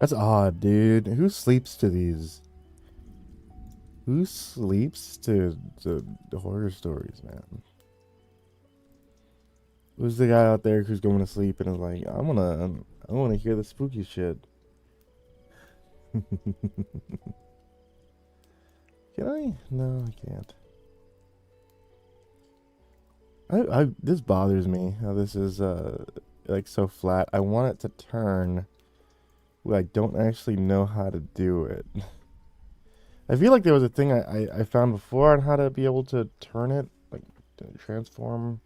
That's odd, dude. Who sleeps to these? Who sleeps to horror stories, man? Who's the guy out there who's going to sleep and is like, I wanna hear the spooky shit. Can I? No, I can't. This bothers me how this is like so flat. I want it to turn. Well, I don't actually know how to do it. I feel like there was a thing I found before on how to be able to turn it, like to transform.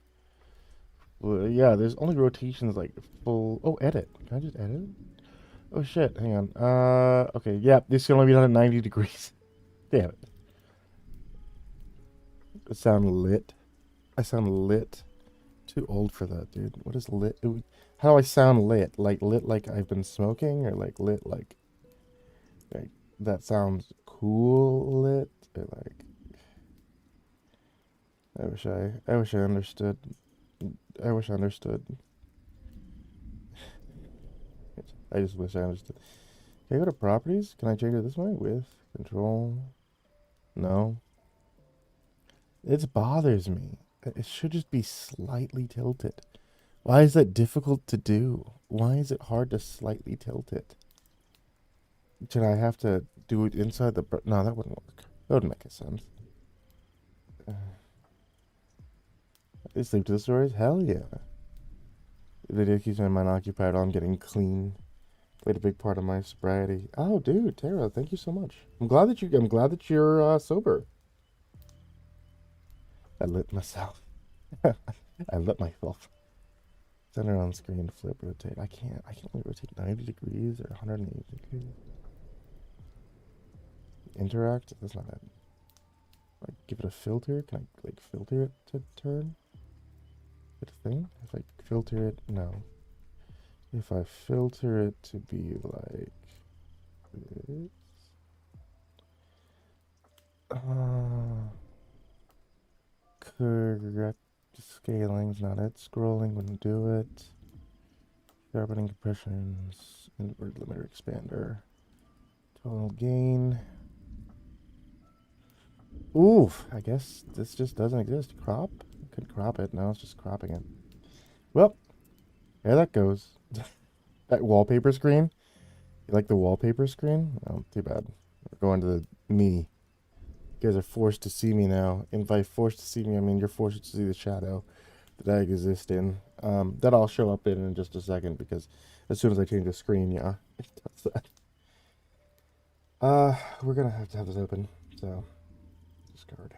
Well, yeah, there's only rotations like full. Oh, edit. Can I just edit it? Oh shit, hang on. Okay, yeah, this can only be done at 90 degrees. Damn it. I sound lit. I sound lit. Too old for that, dude. What is lit? How do I sound lit? Like lit like I've been smoking, or like lit like that sounds cool lit, or like I wish I understood. I wish I understood. I just wish I understood. Can I go to properties? Can I change it this way? With control? No. It bothers me. It should just be slightly tilted. Why is that difficult to do? Why is it hard to slightly tilt it? Should I have to do it inside the... No, that wouldn't work. That wouldn't make sense. Sleep to the stories? Hell yeah. The video keeps my mind occupied while I'm getting clean. Played a big part of my sobriety. Oh, dude, Tara, thank you so much. I'm glad that you're sober. I lit myself. I lit myself. Center on screen, flip, rotate. I can't only rotate 90 degrees or 180 degrees. Interact? That's not it. Like, give it a filter? Can I, like, filter it to turn? Is it a thing? If I filter it, no. If I filter it to be like this. Correct scaling's not it. Scrolling wouldn't do it. Sharpening compressions. Inward limiter expander. Total gain. Oof, I guess this just doesn't exist. Crop? I could crop it. Now it's just cropping it. Well, there that goes. That wallpaper screen? You like the wallpaper screen? Oh, too bad. We're going to the me. You guys are forced to see me now. And by forced to see me, I mean you're forced to see the shadow that I exist in. That I'll show up in just a second because as soon as I change the screen, yeah, it does that. We're gonna have to have this open. So, discard.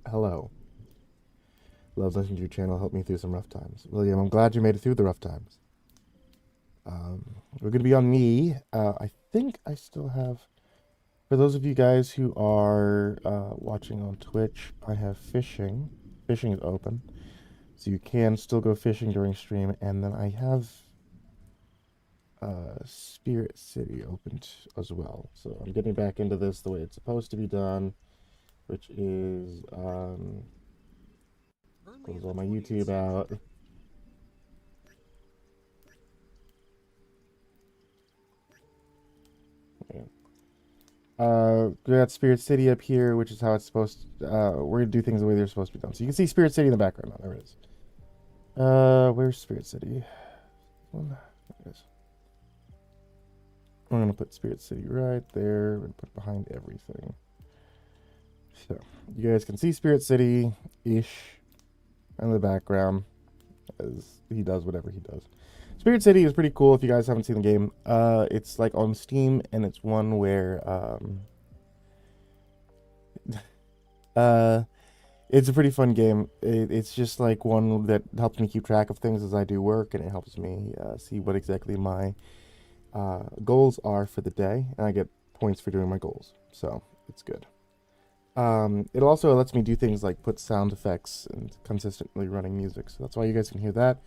Hello. Love listening to your channel. Help me through some rough times. William, I'm glad you made it through the rough times. We're gonna be on me. I think I still have. For those of you guys who are watching on Twitch, I have fishing. Fishing is open, so you can still go fishing during stream. And then I have Spirit City opened as well. So I'm getting back into this the way it's supposed to be done, which is close all my YouTube out. We got Spirit City up here, which is how it's supposed to, we're gonna do things the way they're supposed to be done. So you can see Spirit City in the background now. There it is. Where's Spirit City? There it is. We're gonna put Spirit City right there. We're gonna put it behind everything. So you guys can see Spirit City-ish in the background as he does whatever he does. Spirit City is pretty cool if you guys haven't seen the game. It's like on Steam, and it's one where it's a pretty fun game. It's just like one that helps me keep track of things as I do work, and it helps me see what exactly my goals are for the day, and I get points for doing my goals, so it's good. It also lets me do things like put sound effects and consistently running music, so that's why you guys can hear that.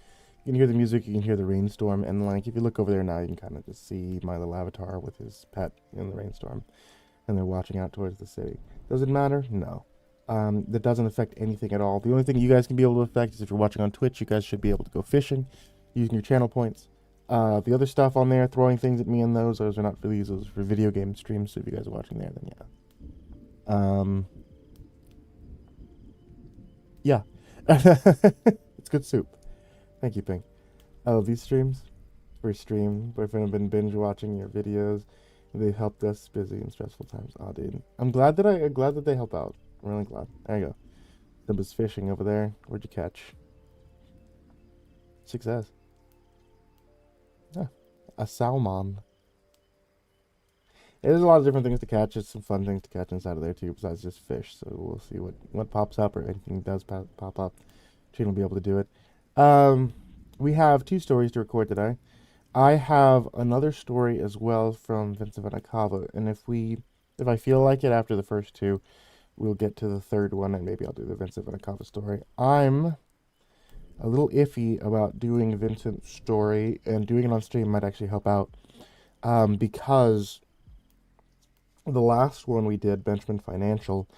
You can hear the music, you can hear the rainstorm, and like if you look over there now, you can kind of just see my little avatar with his pet in the rainstorm, and they're watching out towards the city. Does it matter? No. That doesn't affect anything at all. The only thing you guys can be able to affect is if you're watching on Twitch, you guys should be able to go fishing using your channel points. The other stuff on there, throwing things at me in those are not for these. Those are for video game streams. So if you guys are watching there, then yeah. Yeah. It's good soup. Thank you, Pink. I love these streams. For stream, boyfriend have been binge watching your videos. They helped us busy and stressful times. Oh, dude, I'm glad that they help out. I'm really glad. There you go. Simba's fishing over there. Where'd you catch? Success. Yeah, a salmon. Yeah, there's a lot of different things to catch. There's some fun things to catch inside of there too, besides just fish. So we'll see what pops up or anything does pop up. Trina will be able to do it. We have 2 stories to record today. I have another story as well from Vincent Van Akava, and if I feel like it after the first 2, we'll get to the third one, and maybe I'll do the Vincent Van Akava story. I'm a little iffy about doing Vincent's story, and doing it on stream might actually help out, because the last one we did, Benjamin Financial,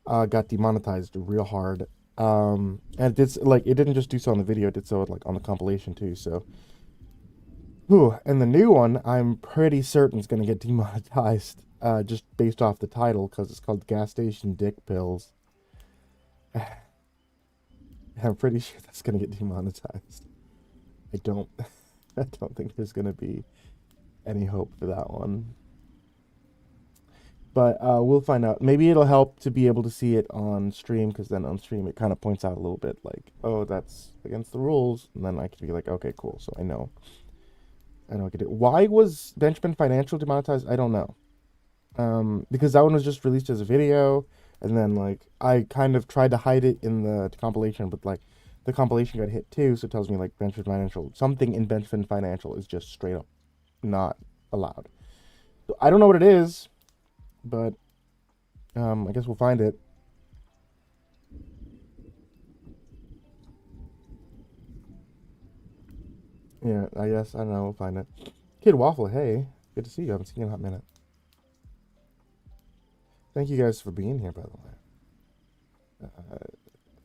got demonetized real hard. And it didn't just do so on the video; it did so like on the compilation too. So, and the new one, I'm pretty certain is going to get demonetized, just based off the title, because it's called Gas Station Dick Pills. I'm pretty sure that's going to get demonetized. I don't think there's going to be any hope for that one. But we'll find out. Maybe it'll help to be able to see it on stream, because then on stream it kind of points out a little bit like, oh, that's against the rules, and then I can be like, okay, cool. So I know I can do it. Why was Benjamin Financial demonetized? I don't know. Because that one was just released as a video, and then like I kind of tried to hide it in the compilation, but like the compilation got hit too, so it tells me like Benjamin Financial, something in Benjamin Financial is just straight up not allowed. So I don't know what it is, but I guess we'll find it. Yeah, I guess, I don't know, we'll find it. Kid Waffle, hey, good to see you. I haven't seen you in a hot minute. Thank you guys for being here, by the way.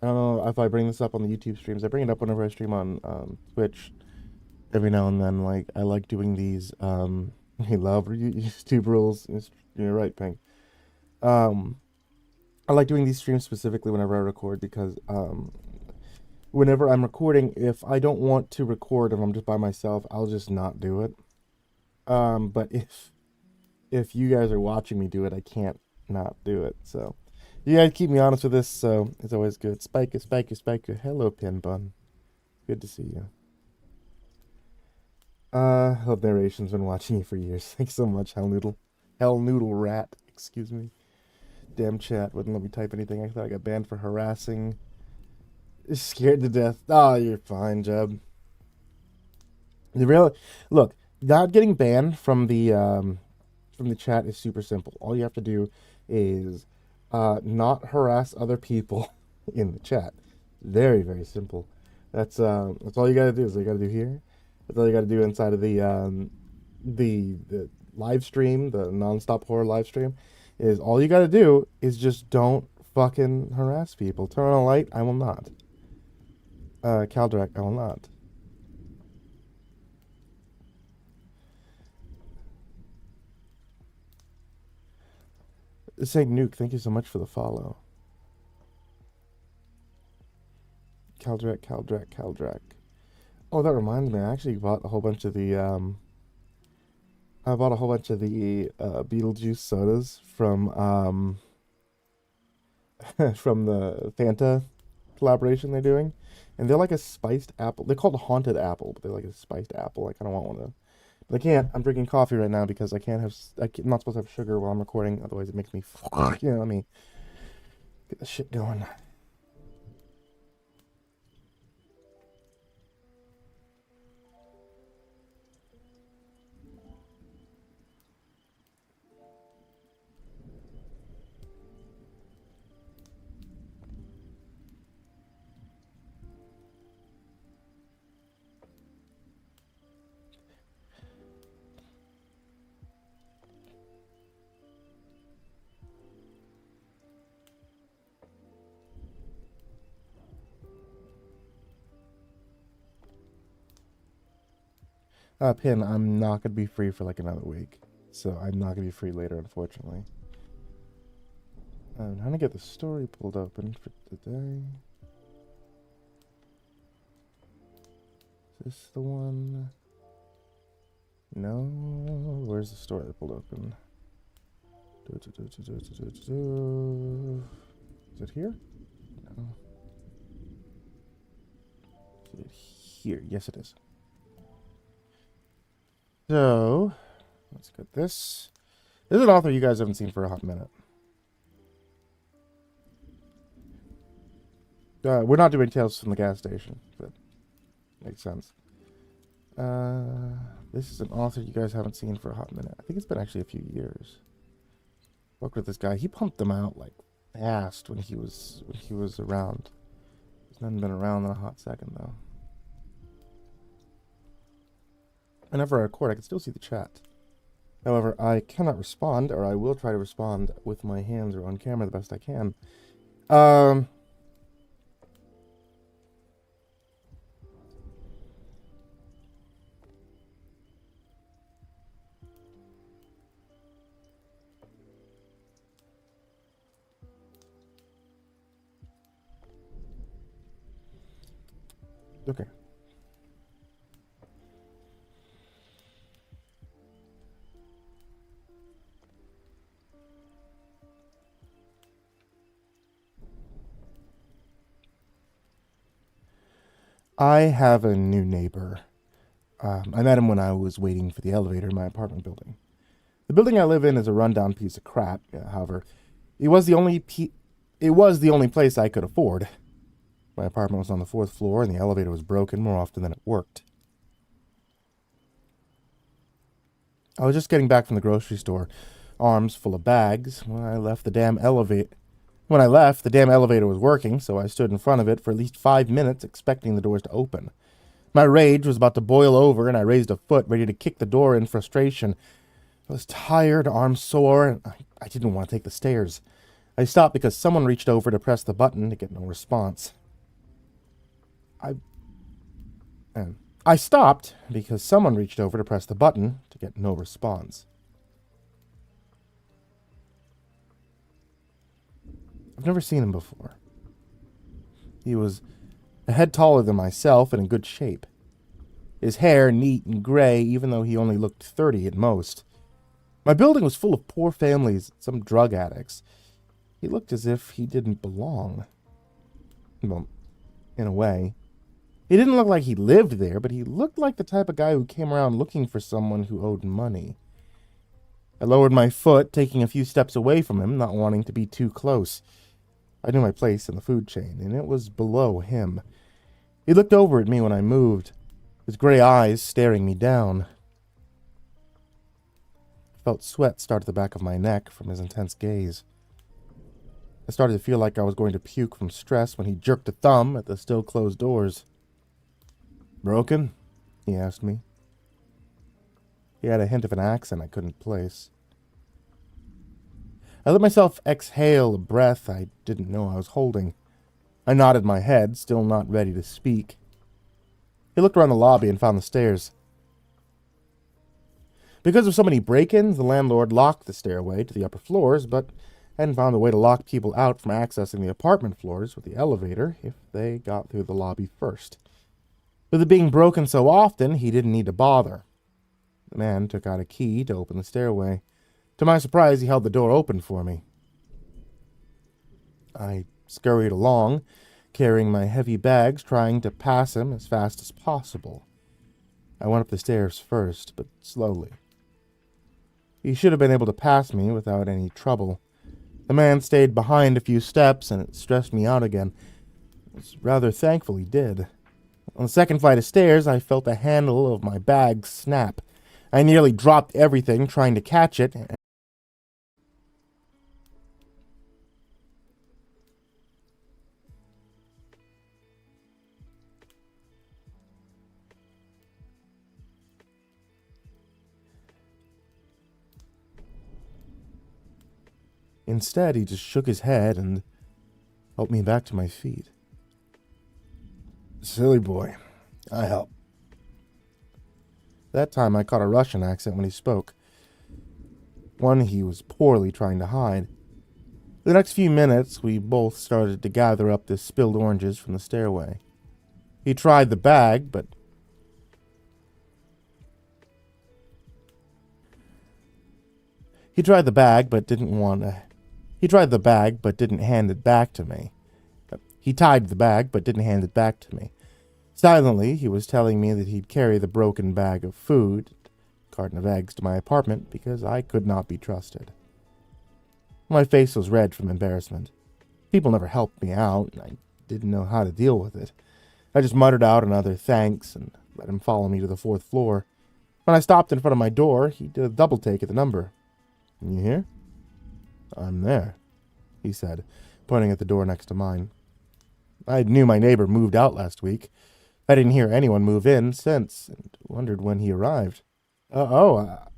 I don't know if I bring this up on the YouTube streams. I bring it up whenever I stream on Twitch every now and then. Like, I like doing these. I love YouTube rules. You're right, Pink. I like doing these streams specifically whenever I record, because whenever I'm recording, if I don't want to record, if I'm just by myself, I'll just not do it. But if you guys are watching me do it, I can't not do it. So you guys keep me honest with this, so it's always good. Spike. Hello, Pin Bun. Good to see you. Love narration's been watching you for years. Thanks so much, Hell Noodle Rat. Excuse me. Damn chat wouldn't let me type anything. I thought I got banned for harassing. Scared to death. Oh, you're fine, Jeb. Look, not getting banned from the chat is super simple. All you have to do is not harass other people in the chat. Very, very simple. That's all you gotta do. Is all you gotta do here. That's all you gotta do inside of the live stream, the nonstop horror live stream. Is all you gotta do is just don't fucking harass people. Turn on a light. I will not. Caldrak, I will not. Saying Nuke, thank you so much for the follow. Caldrak. Oh, that reminds me, I actually bought a whole bunch of the Beetlejuice sodas from from the Fanta collaboration they're doing, and they're like a spiced apple. They're called haunted apple, but they're like a spiced apple. I kind of want one of them. But I can't. I'm drinking coffee right now because I'm not supposed to have sugar while I'm recording. Otherwise, it makes me, let me get the shit going. Pin, I'm not going to be free for like another week. So I'm not going to be free later, unfortunately. I'm trying to get the story pulled open for today. Is this the one? No. Where's the story I pulled open? Is it here? No. Is it here? Yes, it is. So, let's get this. This is an author you guys haven't seen for a hot minute. We're not doing Tales from the Gas Station, if that makes sense. This is an author you guys haven't seen for a hot minute. I think it's been actually a few years. Worked with this guy. He pumped them out like fast when he was around. He's not been around in a hot second though. Whenever I record, I can still see the chat. However, I cannot respond, or I will try to respond with my hands or on camera the best I can. Okay. I have a new neighbor. I met him when I was waiting for the elevator in my apartment building. The building I live in is a rundown piece of crap. However, it was the only place I could afford. My apartment was on the 4th floor, and the elevator was broken more often than it worked. I was just getting back from the grocery store, arms full of bags, when I left, the damn elevator was working, so I stood in front of it for at least 5 minutes, expecting the doors to open. My rage was about to boil over, and I raised a foot, ready to kick the door in frustration. I was tired, arms sore, and I didn't want to take the stairs. I stopped because someone reached over to press the button to get no response. I stopped because someone reached over to press the button to get no response. I've never seen him before. He was a head taller than myself and in good shape. His hair neat and gray, even though he only looked 30 at most. My building was full of poor families, some drug addicts. He looked as if he didn't belong. Well, in a way. He didn't look like he lived there, but he looked like the type of guy who came around looking for someone who owed money. I lowered my foot, taking a few steps away from him, not wanting to be too close. I knew my place in the food chain, and it was below him. He looked over at me when I moved, his gray eyes staring me down. I felt sweat start at the back of my neck from his intense gaze. I started to feel like I was going to puke from stress when he jerked a thumb at the still closed doors. "Broken?" he asked me. He had a hint of an accent I couldn't place. I let myself exhale a breath I didn't know I was holding. I nodded my head, still not ready to speak. He looked around the lobby and found the stairs. Because of so many break-ins, the landlord locked the stairway to the upper floors, but hadn't found a way to lock people out from accessing the apartment floors with the elevator if they got through the lobby first. With it being broken so often, he didn't need to bother. The man took out a key to open the stairway. To my surprise, he held the door open for me. I scurried along, carrying my heavy bags, trying to pass him as fast as possible. I went up the stairs first, but slowly. He should have been able to pass me without any trouble. The man stayed behind a few steps, and it stressed me out again. I was rather thankful he did. On the second flight of stairs, I felt the handle of my bag snap. I nearly dropped everything trying to catch it. Instead, he just shook his head and helped me back to my feet. "Silly boy. I help." That time I caught a Russian accent when he spoke, one he was poorly trying to hide. The next few minutes, we both started to gather up the spilled oranges from the stairway. He tried the bag, but didn't hand it back to me. He tied the bag, but didn't hand it back to me. Silently, he was telling me that he'd carry the broken bag of food, carton of eggs, to my apartment because I could not be trusted. My face was red from embarrassment. People never helped me out, and I didn't know how to deal with it. I just muttered out another thanks and let him follow me to the 4th floor. When I stopped in front of my door, he did a double take at the number. "You here?" "I'm there," he said, pointing at the door next to mine. I knew my neighbor moved out last week. I didn't hear anyone move in since, and wondered when he arrived. I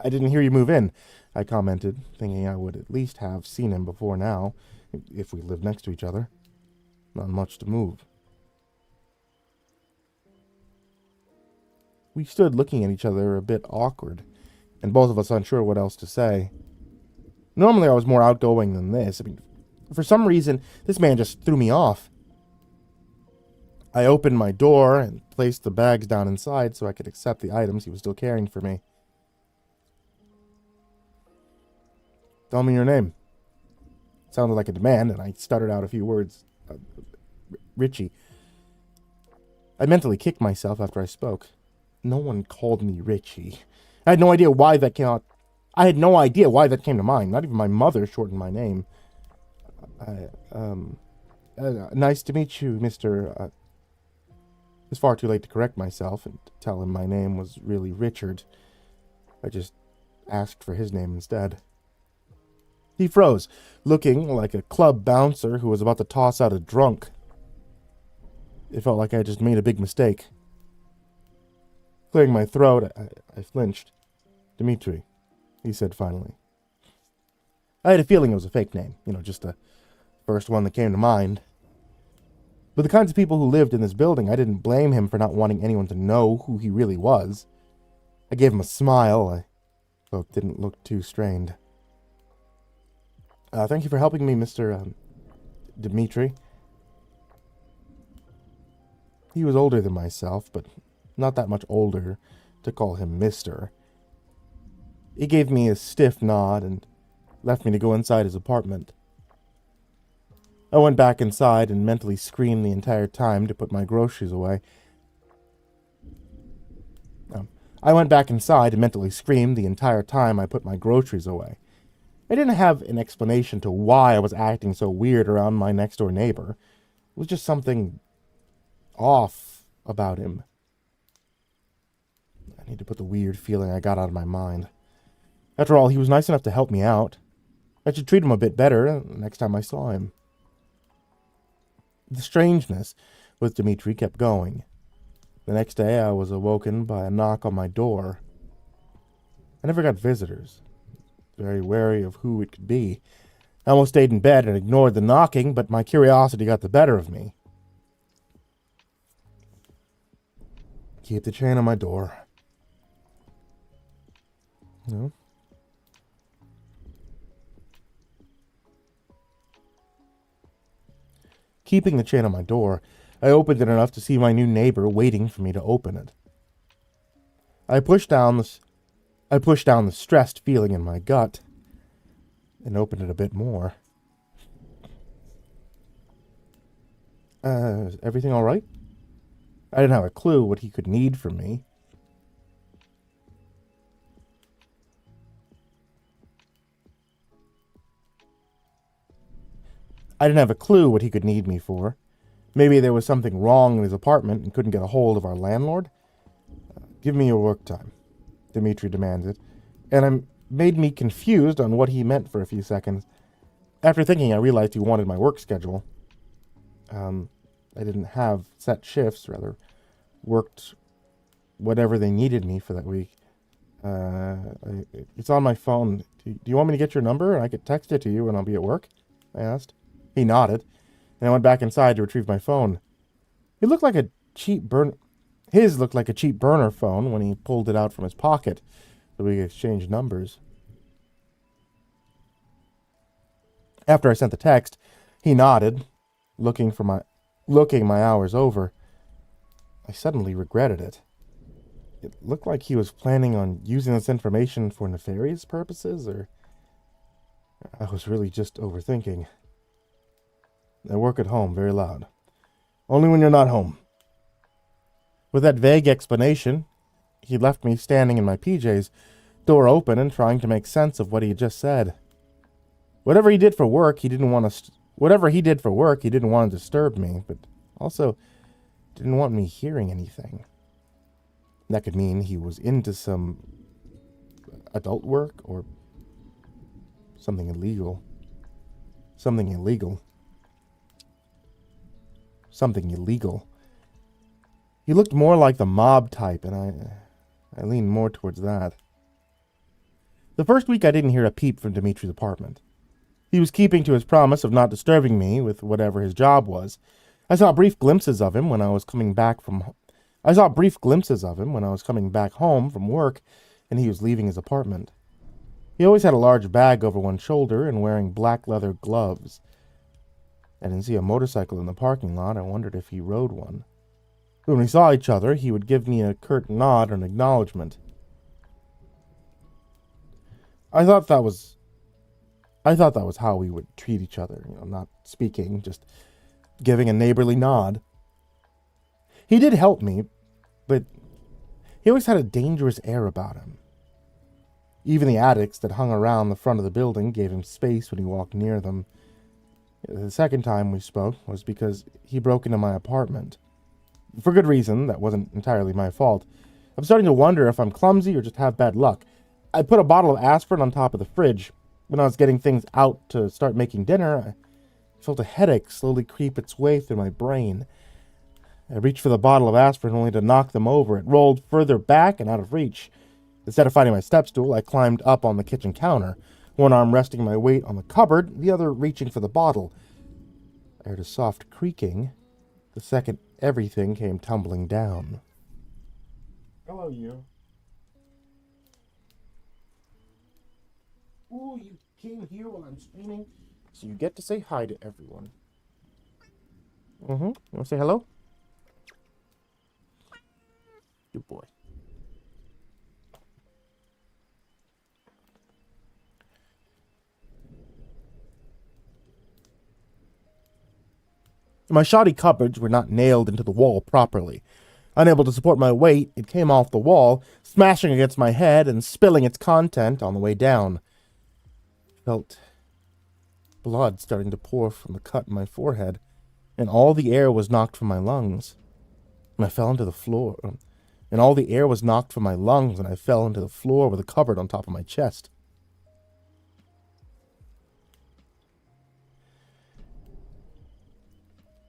didn't hear you move in," I commented, thinking I would at least have seen him before now, if we lived next to each other. Not much to move. We stood looking at each other a bit awkward, and both of us unsure what else to say. Normally I was more outgoing than this. For some reason, this man just threw me off. I opened my door and placed the bags down inside so I could accept the items he was still carrying for me. "Tell me your name." It sounded like a demand, and I stuttered out a few words. "Richie." I mentally kicked myself after I spoke. No one called me Richie. I had no idea why that came to mind. Not even my mother shortened my name. Nice to meet you, Mr. It's far too late to correct myself and tell him my name was really Richard. I just asked for his name instead. He froze, looking like a club bouncer who was about to toss out a drunk. It felt like I just made a big mistake. Clearing my throat, I flinched. "Dmitri," he said finally. I had a feeling it was a fake name, just the first one that came to mind. But the kinds of people who lived in this building, I didn't blame him for not wanting anyone to know who he really was. I gave him a smile. I hope didn't look too strained. "Thank you for helping me, Mr. Dmitri." He was older than myself, but not that much older to call him Mr. He gave me a stiff nod and left me to go inside his apartment. I went back inside and mentally screamed the entire time to put my groceries away. I put my groceries away. I didn't have an explanation to why I was acting so weird around my next-door neighbor. It was just something off about him. I need to put the weird feeling I got out of my mind. After all, he was nice enough to help me out. I should treat him a bit better next time I saw him. The strangeness with Dmitri kept going. The next day, I was awoken by a knock on my door. I never got visitors. Very wary of who it could be. I almost stayed in bed and ignored the knocking, but my curiosity got the better of me. Keep the chain on my door. No. Keeping the chain on my door, I opened it enough to see my new neighbor waiting for me to open it. I pushed down the stressed feeling in my gut and opened it a bit more. Is everything all right? I didn't have a clue what he could need from me. I didn't have a clue what he could need me for. Maybe there was something wrong in his apartment and couldn't get a hold of our landlord. "Give me your work time," Dmitri demanded, and it made me confused on what he meant for a few seconds. After thinking, I realized he wanted my work schedule. I didn't have set shifts, rather worked whatever they needed me for that week. It's on my phone. Do you want me to get your number and I could text it to you when I'll be at work? I asked. He nodded, and I went back inside to retrieve my phone. It looked like a cheap burn. His looked like a cheap burner phone when he pulled it out from his pocket so we could exchange numbers. After I sent the text, he nodded, looking my hours over. I suddenly regretted it. It looked like he was planning on using this information for nefarious purposes, or I was really just overthinking. I work at home very loud. Only when you're not home. With that vague explanation, he left me standing in my PJs, door open and trying to make sense of what he had just said. Whatever he did for work, he didn't want to disturb me, but also didn't want me hearing anything. That could mean he was into some adult work or something illegal. Something illegal. He looked more like the mob type, and I leaned more towards that. The first week I didn't hear a peep from Dimitri's apartment. He was keeping to his promise of not disturbing me with whatever his job was. I saw brief glimpses of him when I was coming back home from work, and he was leaving his apartment. He always had a large bag over one shoulder and wearing black leather gloves. I didn't see a motorcycle in the parking lot. I wondered if he rode one. When we saw each other, he would give me a curt nod or an acknowledgement. I thought that was how we would treat each other, not speaking, just giving a neighborly nod. He did help me, but he always had a dangerous air about him. Even the attics that hung around the front of the building gave him space when he walked near them. The second time we spoke was because he broke into my apartment. For good reason, that wasn't entirely my fault. I'm starting to wonder if I'm clumsy or just have bad luck. I put a bottle of aspirin on top of the fridge. When I was getting things out to start making dinner, I felt a headache slowly creep its way through my brain. I reached for the bottle of aspirin only to knock them over. It rolled further back and out of reach. Instead of finding my step stool, I climbed up on the kitchen counter, one arm resting my weight on the cupboard, the other reaching for the bottle. I heard a soft creaking. The second everything came tumbling down. Hello, you. Ooh, you came here while I'm screaming, so you get to say hi to everyone. You want to say hello? Good boy. My shoddy cupboards were not nailed into the wall properly. Unable to support my weight, it came off the wall, smashing against my head and spilling its content on the way down. I felt blood starting to pour from the cut in my forehead, and all the air was knocked from my lungs. And I fell into the floor. And all the air was knocked from my lungs, and I fell into the floor with a cupboard on top of my chest.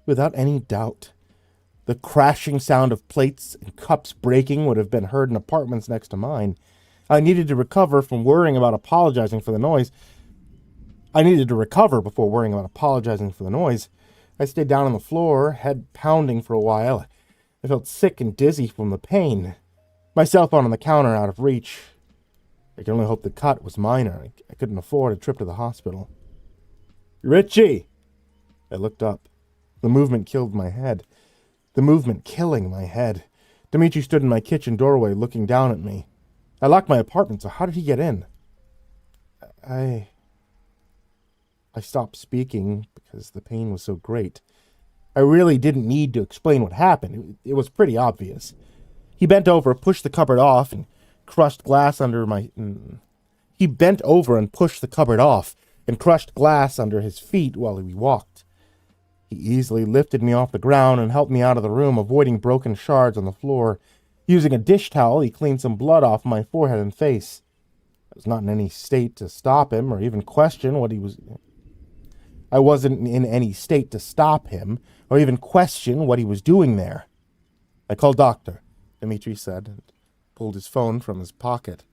Without any doubt, the crashing sound of plates and cups breaking would have been heard in apartments next to mine. I needed to recover before worrying about apologizing for the noise. I stayed down on the floor, head pounding for a while. I felt sick and dizzy from the pain. My cell phone on the counter out of reach. I could only hope the cut was minor. I couldn't afford a trip to the hospital. Richie! I looked up. The movement killing my head. Dimitri stood in my kitchen doorway looking down at me. I locked my apartment, so how did he get in? I stopped speaking because the pain was so great. I really didn't need to explain what happened. It was pretty obvious. He bent over, pushed the cupboard off, and crushed glass under his feet while we walked. He easily lifted me off the ground and helped me out of the room, avoiding broken shards on the floor. Using a dish towel, he cleaned some blood off my forehead and face. I was not in any state to stop him or even question what he was... I wasn't in any state to stop him or even question what he was doing there. I called doctor, Dimitri said, and pulled his phone from his pocket.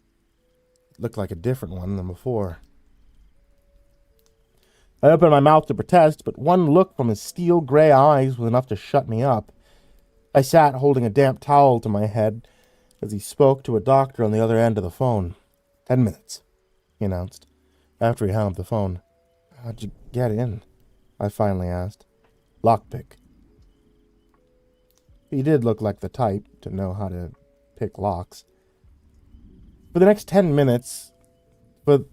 It looked like a different one than before. I opened my mouth to protest, but one look from his steel gray eyes was enough to shut me up. I sat holding a damp towel to my head as he spoke to a doctor on the other end of the phone. 10 minutes, he announced, after he hung up the phone. How'd you get in? I finally asked. Lockpick. He did look like the type to know how to pick locks. For the next 10 minutes, for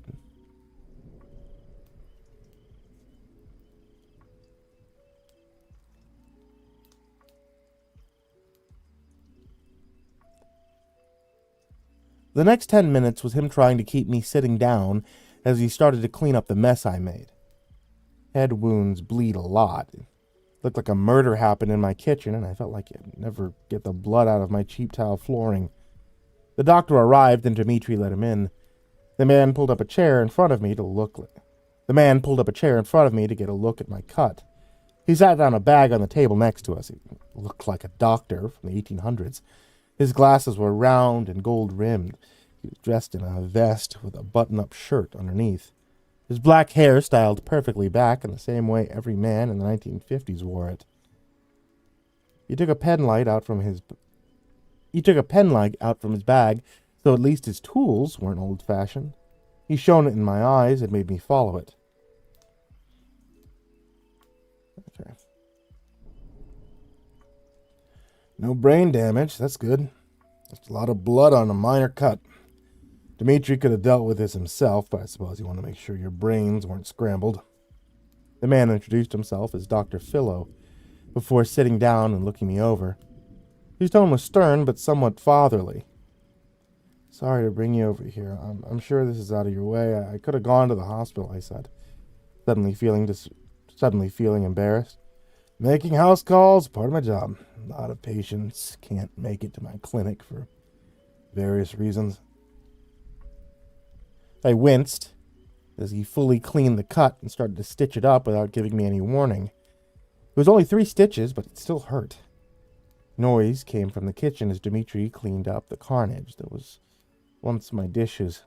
the next 10 minutes was him trying to keep me sitting down as he started to clean up the mess I made. Head wounds bleed a lot. It looked like a murder happened in my kitchen, and I felt like I'd never get the blood out of my cheap tile flooring. The doctor arrived, and Dimitri let him in. The man pulled up a chair in front of me to get a look at my cut. He sat down a bag on the table next to us. He looked like a doctor from the 1800s. His glasses were round and gold-rimmed. He was dressed in a vest with a button-up shirt underneath. His black hair styled perfectly back in the same way every man in the 1950s wore it. He took a pen light out from his bag, so at least his tools weren't old-fashioned. He shone it in my eyes and made me follow it. Okay. No brain damage, that's good. Just a lot of blood on a minor cut. Dimitri could have dealt with this himself, but I suppose you want to make sure your brains weren't scrambled. The man introduced himself as Dr. Philo before sitting down and looking me over. His tone was stern but somewhat fatherly. Sorry to bring you over here. I'm sure this is out of your way. I could have gone to the hospital, I said, suddenly feeling embarrassed. Making house calls, part of my job. A lot of patients can't make it to my clinic for various reasons. I winced as he fully cleaned the cut and started to stitch it up without giving me any warning. It was only 3 stitches, but it still hurt. Noise came from the kitchen as Dimitri cleaned up the carnage that was once my dishes.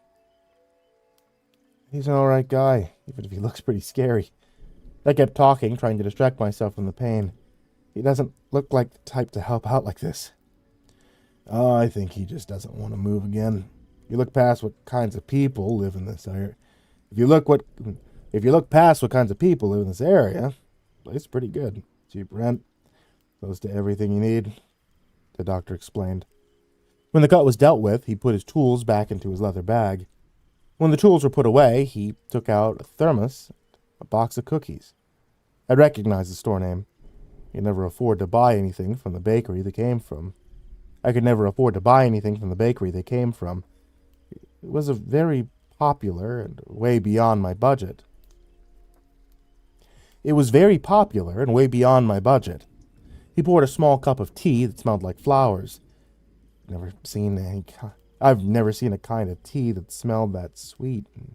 He's an alright guy, even if he looks pretty scary. I kept talking, trying to distract myself from the pain. He doesn't look like the type to help out like this. I think he just doesn't want to move again. You look past what kinds of people live in this area. If you look past what kinds of people live in this area, the place is pretty good. Cheap rent, close to everything you need, the doctor explained. When the cut was dealt with, he put his tools back into his leather bag. When the tools were put away, he took out a thermos, a box of cookies. I recognized the store name. He could never afford to buy anything from the bakery they came from. It was a very popular and way beyond my budget. He poured a small cup of tea that smelled like flowers. I've never seen a kind of tea that smelled that sweet and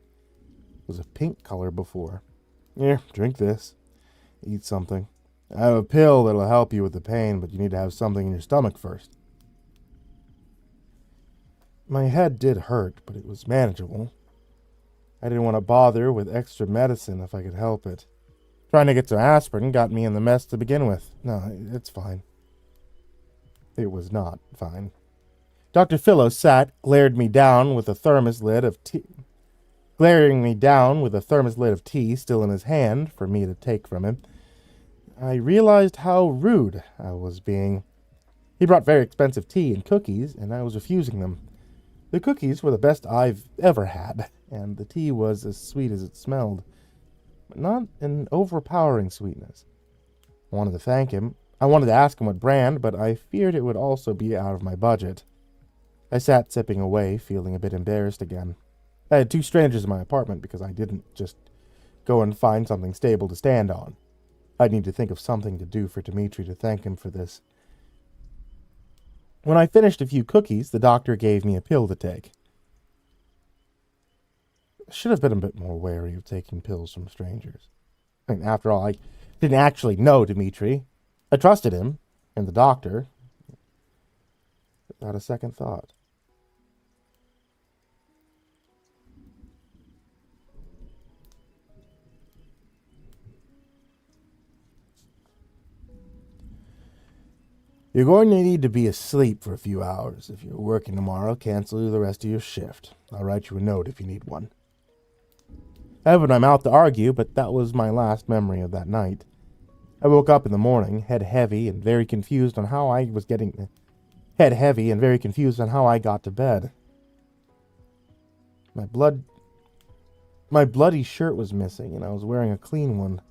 was a pink color before. Here, drink this. Eat something. I have a pill that'll help you with the pain, but you need to have something in your stomach first. My head did hurt, but it was manageable. I didn't want to bother with extra medicine if I could help it. Trying to get some aspirin got me in the mess to begin with. No, it's fine. It was not fine. Dr. Philo sat, glaring me down with a thermos lid of tea still in his hand for me to take from him. I realized how rude I was being. He brought very expensive tea and cookies, and I was refusing them. The cookies were the best I've ever had, and the tea was as sweet as it smelled, but not an overpowering sweetness. I wanted to thank him. I wanted to ask him what brand, but I feared it would also be out of my budget. I sat sipping away, feeling a bit embarrassed again. I had 2 strangers in my apartment because I didn't just go and find something stable to stand on. I'd need to think of something to do for Dimitri to thank him for this. When I finished a few cookies, the doctor gave me a pill to take. I should have been a bit more wary of taking pills from strangers. I mean, after all, I didn't actually know Dimitri. I trusted him and the doctor without a second thought. You're going to need to be asleep for a few hours. If you're working tomorrow, cancel the rest of your shift. I'll write you a note if you need one. I opened my mouth to argue, but that was my last memory of that night. I woke up in the morning, head heavy and very confused on how I got to bed. My bloody shirt was missing, and I was wearing a clean one.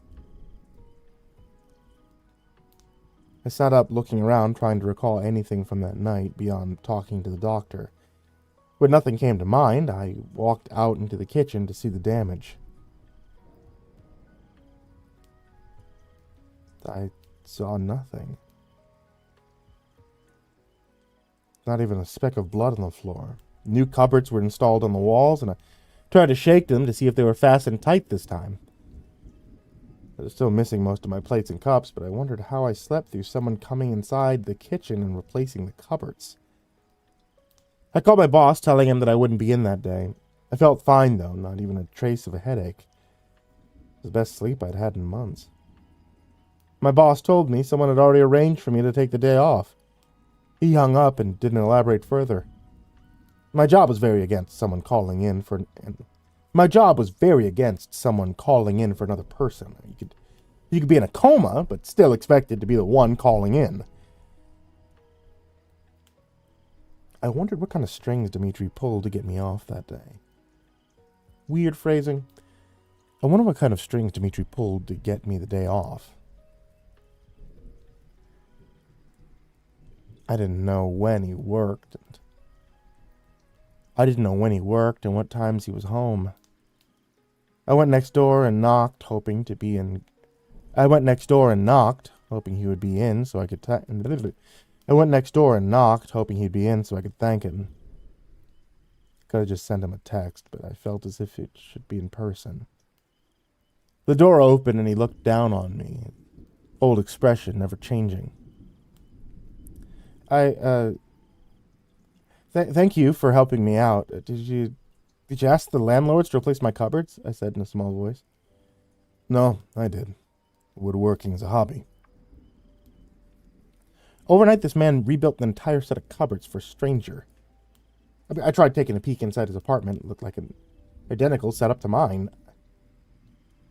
I sat up looking around, trying to recall anything from that night beyond talking to the doctor. When nothing came to mind, I walked out into the kitchen to see the damage. I saw nothing. Not even a speck of blood on the floor. New cupboards were installed on the walls, and I tried to shake them to see if they were fastened tight this time. I was still missing most of my plates and cups, but I wondered how I slept through someone coming inside the kitchen and replacing the cupboards. I called my boss, telling him that I wouldn't be in that day. I felt fine, though, not even a trace of a headache. It was the best sleep I'd had in months. My boss told me someone had already arranged for me to take the day off. He hung up and didn't elaborate further. My job was very against someone calling in for another person. You could be in a coma, but still expected to be the one calling in. I wondered what kind of strings Dimitri pulled to get me off that day. Weird phrasing. I wonder what kind of strings Dimitri pulled to get me the day off. I didn't know when he worked, and what times he was home. I went next door and knocked, hoping he would be in so I could thank him. Could have just sent him a text, but I felt as if it should be in person. The door opened and he looked down on me, old expression never changing. Thank you for helping me out. Did you ask the landlords to replace my cupboards? I said in a small voice. No, I did. Woodworking is a hobby. Overnight, this man rebuilt an entire set of cupboards for a stranger. I tried taking a peek inside his apartment. It looked like an identical setup to mine.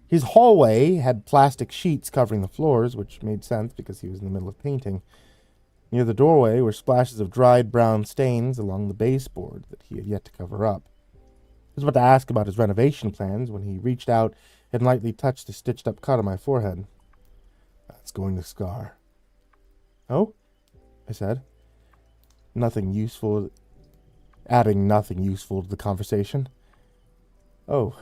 His hallway had plastic sheets covering the floors, which made sense because he was in the middle of painting. Near the doorway were splashes of dried brown stains along the baseboard that he had yet to cover up. I was about to ask about his renovation plans when he reached out and lightly touched the stitched-up cut on my forehead. That's going to scar. Oh? I said. Adding nothing useful to the conversation. Oh.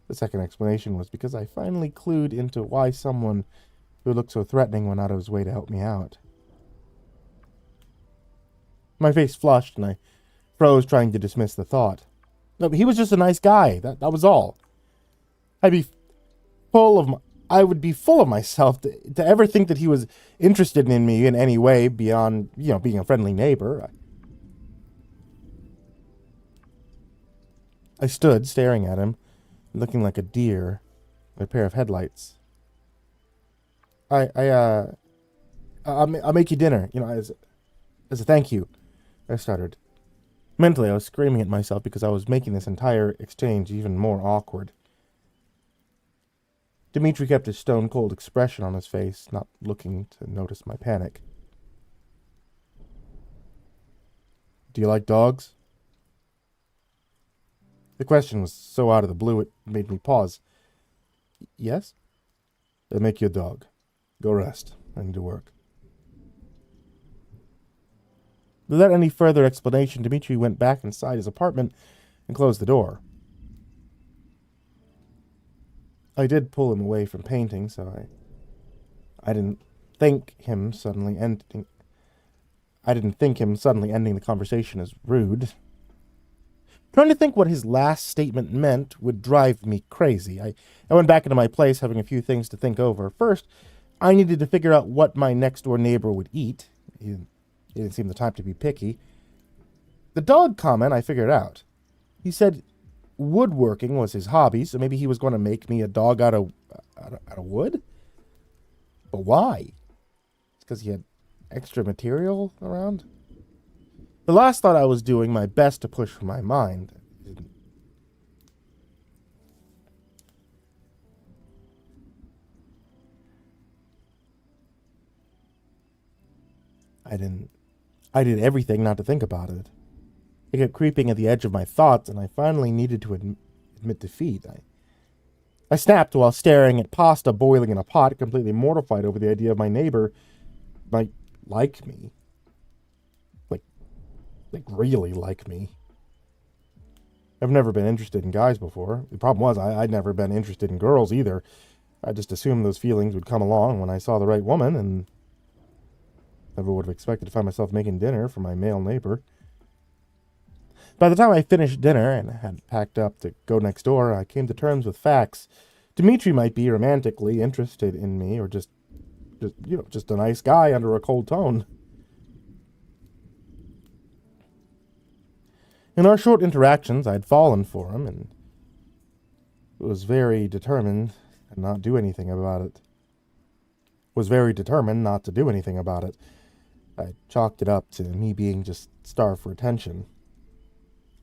The second explanation was because I finally clued into why someone who looked so threatening went out of his way to help me out. My face flushed, and I froze, trying to dismiss the thought. No, he was just a nice guy. That was all. I would be full of myself to ever think that he was interested in me in any way beyond, being a friendly neighbor. I stood, staring at him, looking like a deer with a pair of headlights. I'll make you dinner, as a thank you. I stuttered. Mentally, I was screaming at myself because I was making this entire exchange even more awkward. Dimitri kept his stone-cold expression on his face, not looking to notice my panic. Do you like dogs? The question was so out of the blue it made me pause. Yes? Then make you a dog. Go rest. I need to work. Without any further explanation, Dimitri went back inside his apartment and closed the door. I did pull him away from painting, so I didn't think him suddenly ending the conversation as rude. Trying to think what his last statement meant would drive me crazy. I went back into my place, having a few things to think over. First, I needed to figure out what my next-door neighbor would eat. He didn't seem the type to be picky. The dog comment I figured out. He said woodworking was his hobby, so maybe he was going to make me a dog out of wood? But why? It's because he had extra material around. The last thought I was doing my best to push from my mind. I did everything not to think about it. It kept creeping at the edge of my thoughts, and I finally needed to admit defeat. I snapped while staring at pasta boiling in a pot, completely mortified over the idea of my neighbor might like me. Like really like me. I've never been interested in guys before. The problem was I'd never been interested in girls either. I just assumed those feelings would come along when I saw the right woman, and never would have expected to find myself making dinner for my male neighbor. By the time I finished dinner and had packed up to go next door, I came to terms with facts. Dimitri might be romantically interested in me, or just a nice guy under a cold tone. In our short interactions, I'd fallen for him, and was very determined to not do anything about it. I chalked it up to me being just starved for attention.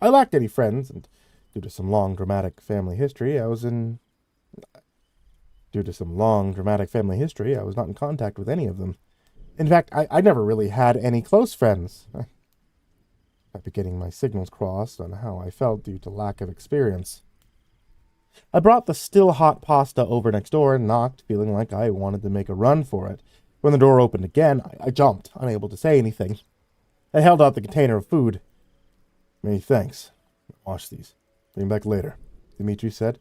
I lacked any friends, and due to some long dramatic family history, I was not in contact with any of them. In fact, I never really had any close friends. I might be getting my signals crossed on how I felt due to lack of experience. I brought the still hot pasta over next door and knocked, feeling like I wanted to make a run for it. When the door opened again, I jumped, unable to say anything. I held out the container of food. "Many thanks. Wash these. Bring back later," Dimitri said,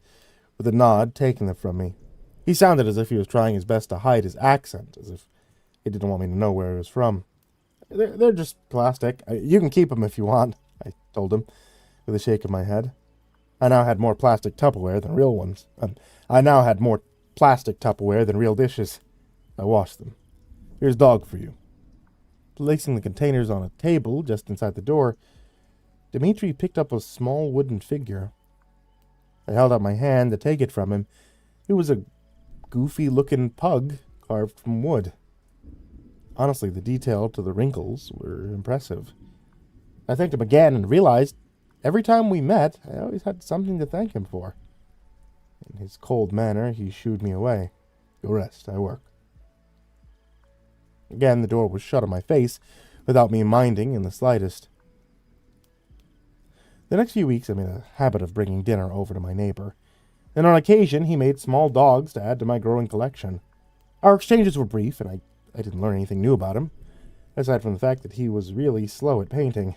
with a nod, taking them from me. He sounded as if he was trying his best to hide his accent, as if he didn't want me to know where he was from. They're just plastic. You can keep them if you want," I told him, with a shake of my head. I now had more plastic Tupperware than real dishes. I washed them. "Here's dog for you." Placing the containers on a table just inside the door, Dimitri picked up a small wooden figure. I held out my hand to take it from him. It was a goofy-looking pug carved from wood. Honestly, the detail to the wrinkles were impressive. I thanked him again and realized every time we met, I always had something to thank him for. In his cold manner, he shooed me away. "Go rest, I work." Again, the door was shut on my face, without me minding in the slightest. The next few weeks I made a habit of bringing dinner over to my neighbor, and on occasion he made small dogs to add to my growing collection. Our exchanges were brief, and I didn't learn anything new about him, aside from the fact that he was really slow at painting.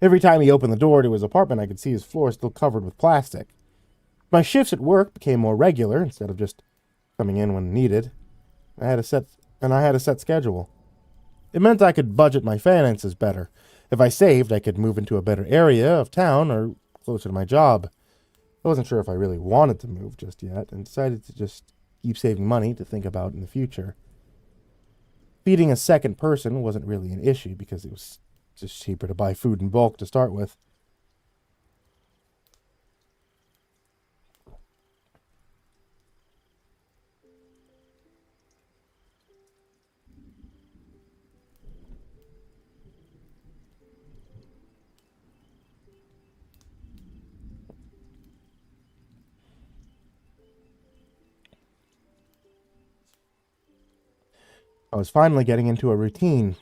Every time he opened the door to his apartment, I could see his floor still covered with plastic. My shifts at work became more regular, instead of just coming in when needed. I had a set schedule. It meant I could budget my finances better. If I saved, I could move into a better area of town or closer to my job. I wasn't sure if I really wanted to move just yet, and decided to just keep saving money to think about in the future. Feeding a second person wasn't really an issue because it was just cheaper to buy food in bulk to start with. I was finally getting into a routine.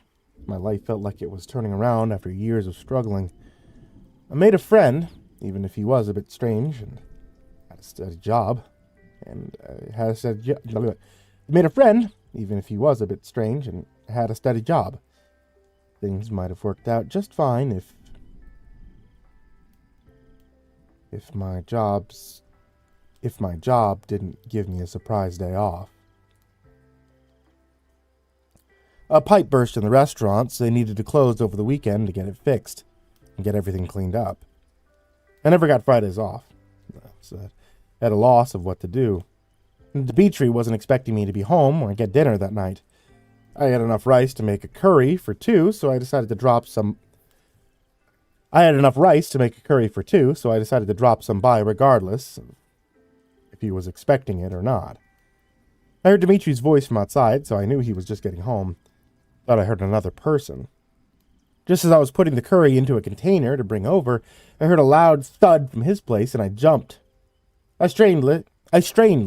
My life felt like it was turning around after years of struggling. I made a friend, even if he was a bit strange and had a steady job. Things might have worked out just fine if my job didn't give me a surprise day off. A pipe burst in the restaurant, so they needed to close over the weekend to get it fixed and get everything cleaned up. I never got Fridays off, so I had a loss of what to do. And Dimitri wasn't expecting me to be home or get dinner that night. I had enough rice to make a curry for two, so I decided to drop some by regardless if he was expecting it or not. I heard Dimitri's voice from outside, so I knew he was just getting home. Thought I heard another person. Just as I was putting the curry into a container to bring over, I heard a loud thud from his place and I jumped. I strained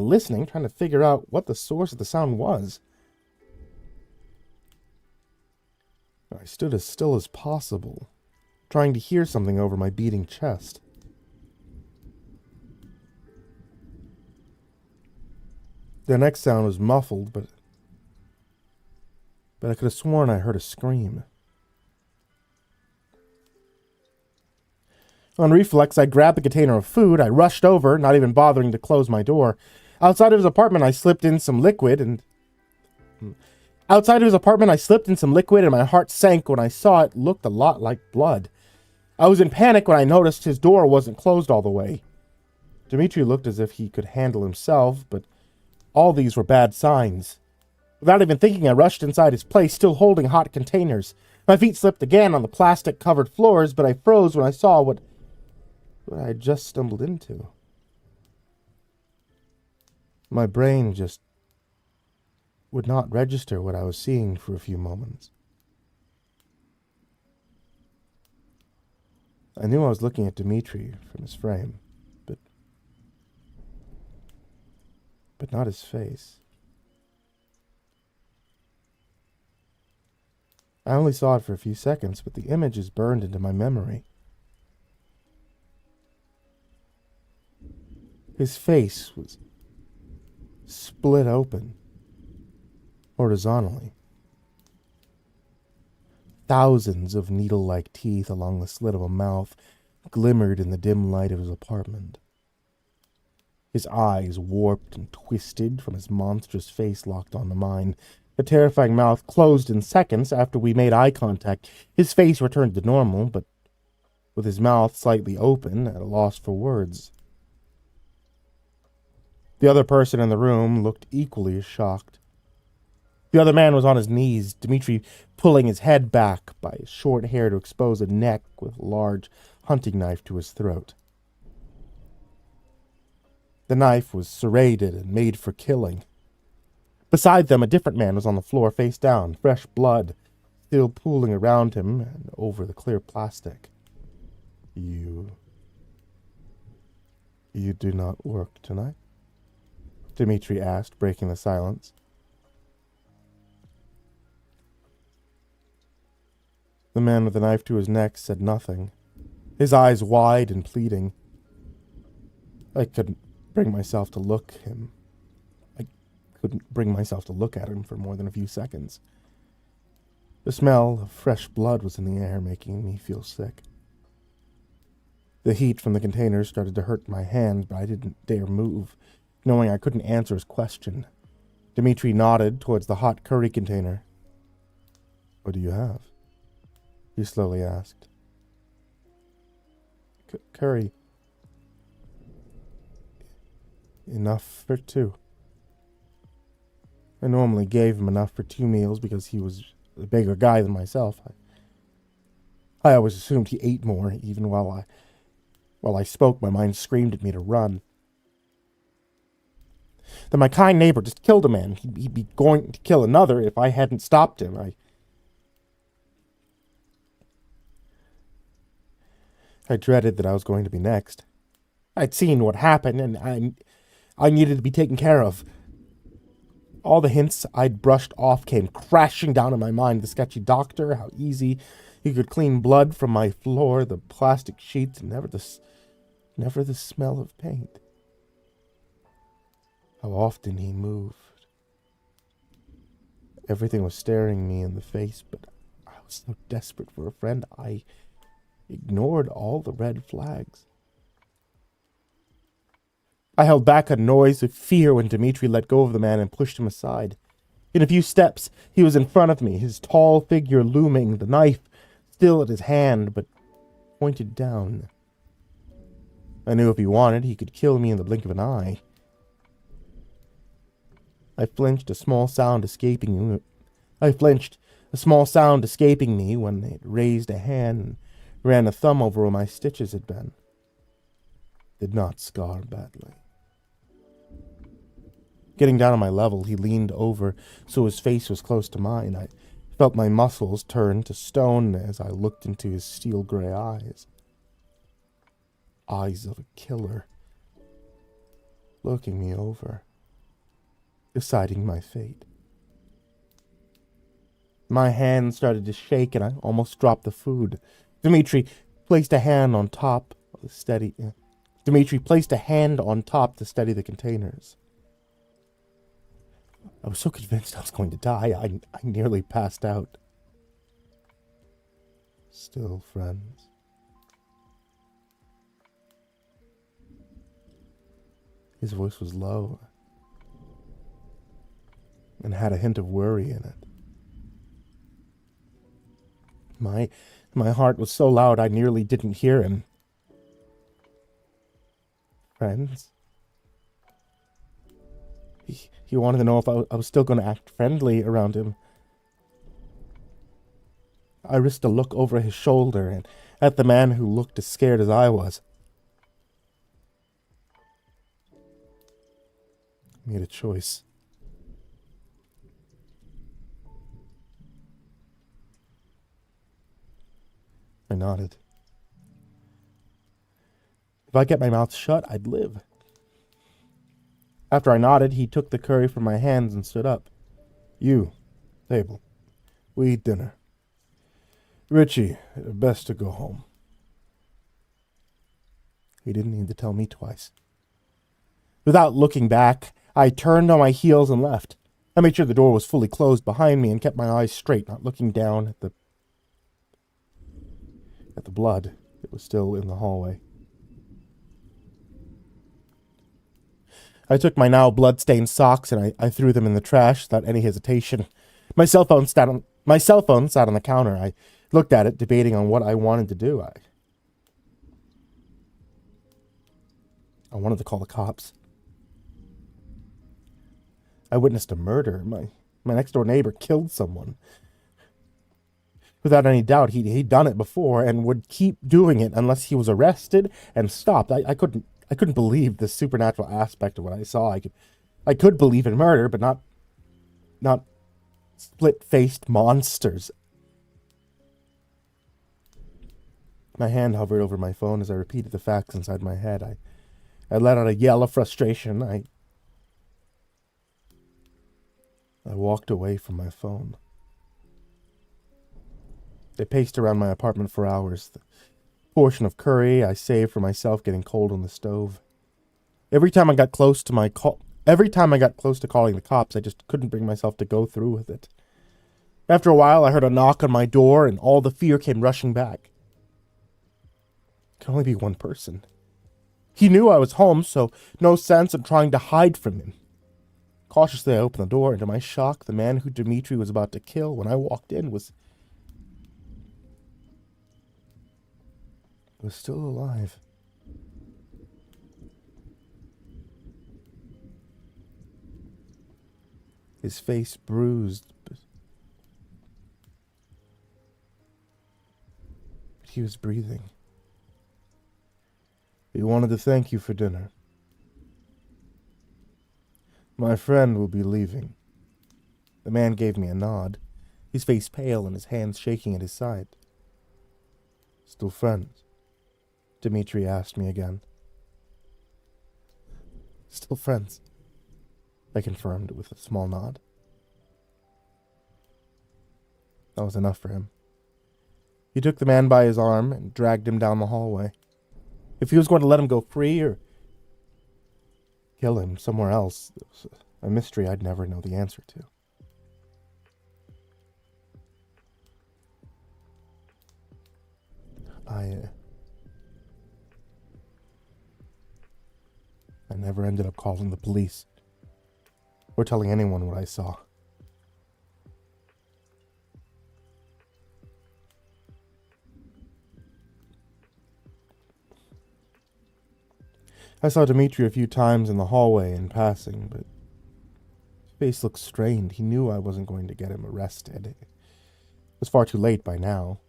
listening, trying to figure out what the source of the sound was. I stood as still as possible, trying to hear something over my beating chest. The next sound was muffled, but I could have sworn I heard a scream. On reflex, I grabbed the container of food. I rushed over, not even bothering to close my door. Outside of his apartment, I slipped in some liquid and my heart sank when I saw it looked a lot like blood. I was in panic when I noticed his door wasn't closed all the way. Dimitri looked as if he could handle himself, but all these were bad signs. Without even thinking, I rushed inside his place, still holding hot containers. My feet slipped again on the plastic-covered floors, but I froze when I saw what I had just stumbled into. My brain just would not register what I was seeing for a few moments. I knew I was looking at Dimitri from his frame, but not his face. I only saw it for a few seconds, but the image is burned into my memory. His face was split open, horizontally. Thousands of needle-like teeth along the slit of a mouth glimmered in the dim light of his apartment. His eyes, warped and twisted from his monstrous face, locked onto mine. The terrifying mouth closed in seconds after we made eye contact. His face returned to normal, but with his mouth slightly open, at a loss for words. The other person in the room looked equally as shocked. The other man was on his knees, Dimitri pulling his head back by his short hair to expose a neck with a large hunting knife to his throat. The knife was serrated and made for killing. Beside them, a different man was on the floor, face down, fresh blood still pooling around him and over the clear plastic. You do not work tonight? Dimitri asked, breaking the silence. The man with the knife to his neck said nothing, his eyes wide and pleading. I couldn't bring myself to look at him for more than a few seconds. The smell of fresh blood was in the air, making me feel sick. The heat from the containers started to hurt my hand, but I didn't dare move, knowing I couldn't answer his question. Dimitri nodded towards the hot curry container. What do you have? He slowly asked. Curry. Enough for two. I normally gave him enough for 2 meals because he was a bigger guy than myself. I always assumed he ate more, even while I spoke, my mind screamed at me to run. That my kind neighbor just killed a man. He'd be going to kill another if I hadn't stopped him. I dreaded that I was going to be next. I'd seen what happened, and I needed to be taken care of. All the hints I'd brushed off came crashing down in my mind. The sketchy doctor, how easy he could clean blood from my floor, the plastic sheets, and never the smell of paint. How often he moved. Everything was staring me in the face, but I was so desperate for a friend, I ignored all the red flags. I held back a noise of fear when Dimitri let go of the man and pushed him aside. In a few steps, he was in front of me, his tall figure looming, the knife still at his hand, but pointed down. I knew if he wanted, he could kill me in the blink of an eye. I flinched, a small sound escaping me when it raised a hand and ran a thumb over where my stitches had been. Did not scar badly. Getting down on my level, he leaned over so his face was close to mine. I Felt my muscles turn to stone as I looked into his steel gray eyes. Eyes of a killer. Looking me over. Deciding my fate. My hand started to shake and I almost dropped the food. Dimitri placed a hand on top to steady the containers. I was so convinced I was going to die, I nearly passed out. Still friends. His voice was low and had a hint of worry in it. My heart was so loud I nearly didn't hear him. Friends? He wanted to know if I was still going to act friendly around him. I risked a look over his shoulder and at the man who looked as scared as I was. I made a choice. I nodded. If I kept my mouth shut, I'd live. After I nodded, he took the curry from my hands and stood up. You, table. We eat dinner. Richie, best to go home. He didn't need to tell me twice. Without looking back, I turned on my heels and left. I made sure the door was fully closed behind me and kept my eyes straight, not looking down at the blood that was still in the hallway. I took my now blood-stained socks and I threw them in the trash without any hesitation. My cell phone sat on the counter. I looked at it, debating on what I wanted to do. I wanted to call the cops. I witnessed a murder. My next-door neighbor killed someone. Without any doubt, he'd done it before and would keep doing it unless he was arrested and stopped. I couldn't believe the supernatural aspect of what I saw. I could believe in murder, but not split-faced monsters. My hand hovered over my phone as I repeated the facts inside my head. I let out a yell of frustration. I walked away from my phone. I paced around my apartment for hours. The portion of curry I saved for myself getting cold on the stove. Every time I got close to calling the cops, I just couldn't bring myself to go through with it. After a while, I heard a knock on my door, and all the fear came rushing back. It could only be one person. He knew I was home, so no sense in trying to hide from him. Cautiously, I opened the door, and to my shock, the man who Dimitri was about to kill when I walked in was still alive. His face bruised, but he was breathing. He wanted to thank you for dinner. My friend will be leaving. The man gave me a nod, his face pale and his hands shaking at his side. Still friends? Dimitri asked me again. Still friends, I confirmed with a small nod. That was enough for him. He took the man by his arm and dragged him down the hallway. If he was going to let him go free or kill him somewhere else, it was a mystery I'd never know the answer to. I never ended up calling the police or telling anyone what I saw. I saw Dimitri a few times in the hallway in passing, but his face looked strained. He knew I wasn't going to get him arrested. It was far too late by now.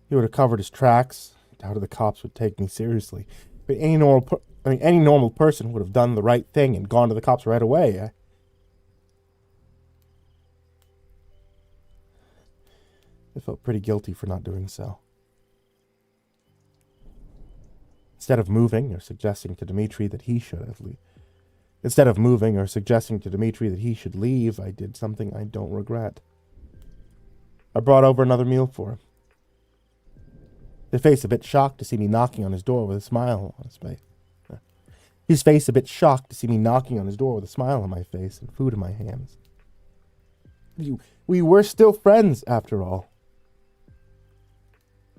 He would have covered his tracks. I doubted the cops would take me seriously. But any normal person would have done the right thing and gone to the cops right away. I felt pretty guilty for not doing so. Instead of moving or suggesting to Dmitri that he should leave, I did something I don't regret. I brought over another meal for him. His face a bit shocked to see me knocking on his door with a smile on his face. His face a bit shocked to see me knocking on his door with a smile on my face and food in my hands. We were still friends, after all.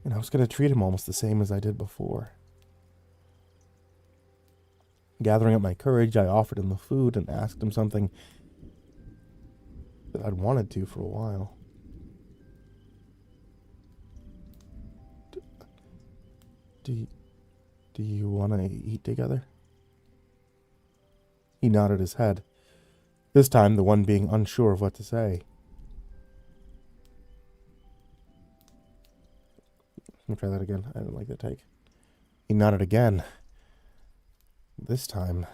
And I was going to treat him almost the same as I did before. Gathering up my courage, I offered him the food and asked him something that I'd wanted to for a while. Do you want to eat together? He nodded his head, this time the one being unsure of what to say. Let me try that again. I didn't like that take. He nodded again, this time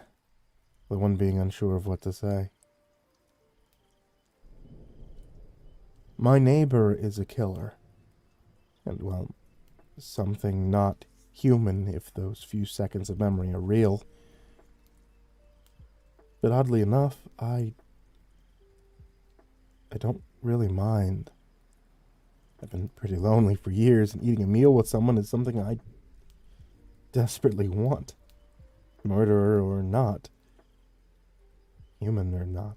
the one being unsure of what to say. My neighbor is a killer. And, well, something not human if those few seconds of memory are real. But oddly enough, I don't really mind. I've been pretty lonely for years, and eating a meal with someone is something I desperately want. Murderer or not. Human or not.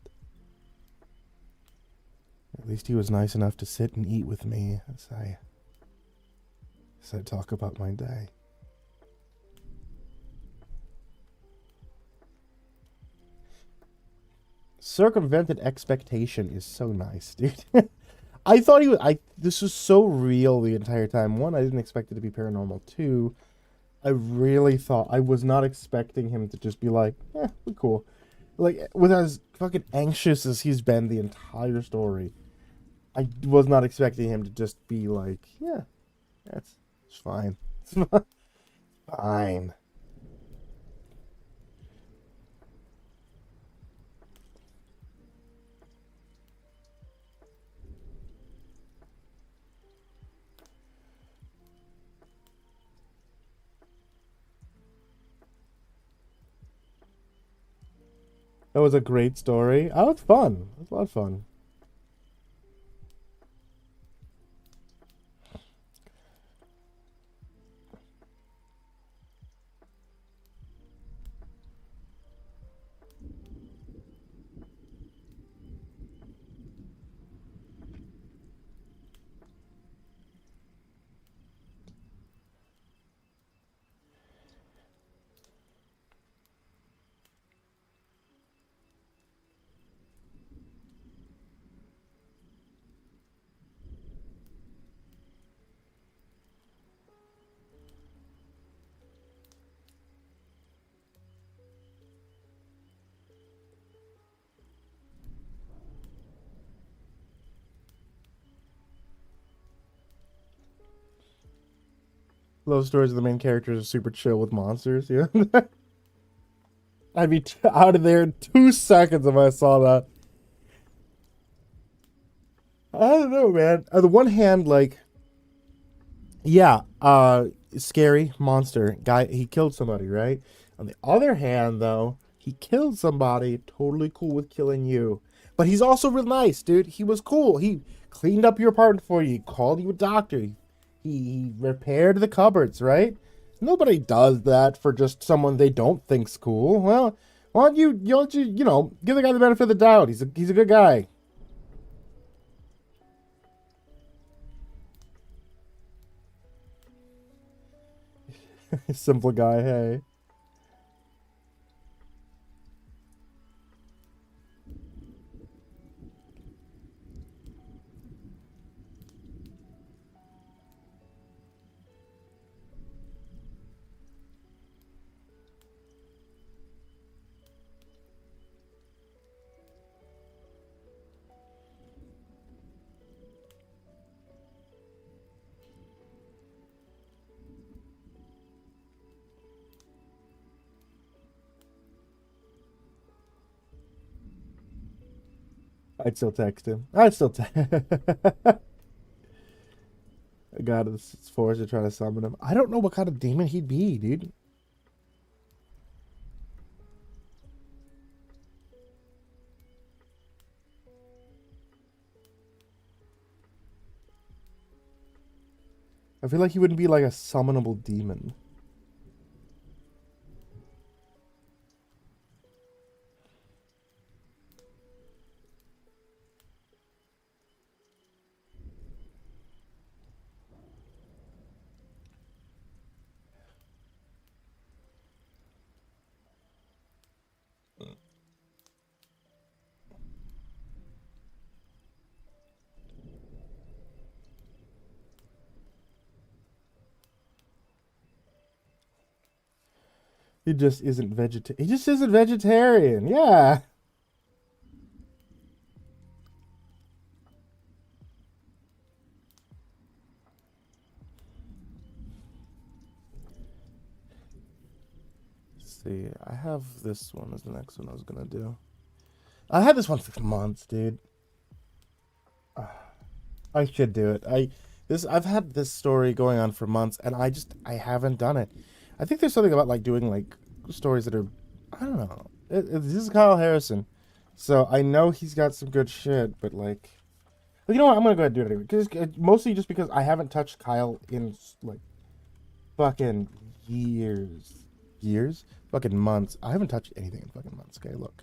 At least he was nice enough to sit and eat with me as I talk about my day. Circumvented expectation is so nice, dude. I thought this was so real the entire time. One, I didn't expect it to be paranormal. Two, I really thought, I was not expecting him to just be like, we're cool. Like, with as fucking anxious as he's been the entire story, I was not expecting him to just be like, yeah, it's fine. It's fine. That was a great story. Oh, it's fun. It's a lot of fun. Love stories of the main characters are super chill with monsters. Yeah. I'd be out of there in 2 seconds if I saw that. I don't know, man. On the one hand, like, yeah, scary monster guy. He killed somebody, right? On the other hand, though, he killed somebody. Totally cool with killing you, but he's also real nice, dude. He was cool. He cleaned up your apartment for you. He called you a doctor. He repaired the cupboards, right? Nobody does that for just someone they don't think's cool. Well, why don't you give the guy the benefit of the doubt? He's a good guy. Simple guy, hey. I'd still text him. I'd still text. god of the forest to try to summon him. I don't know what kind of demon he'd be, dude. I feel like he wouldn't be like a summonable demon. He just isn't vegetarian. He just isn't vegetarian. Yeah. Let's see, I have this one as the next one I was gonna do. I had this one for months, dude. I should do it. I've had this story going on for months, and I haven't done it. I think there's something about like doing like stories that are, I don't know. This is Kyle Harrison, so I know he's got some good shit. But like, you know what? I'm gonna go ahead and do it anyway. Because mostly just because I haven't touched Kyle in like fucking years, fucking months. I haven't touched anything in fucking months. Okay, look,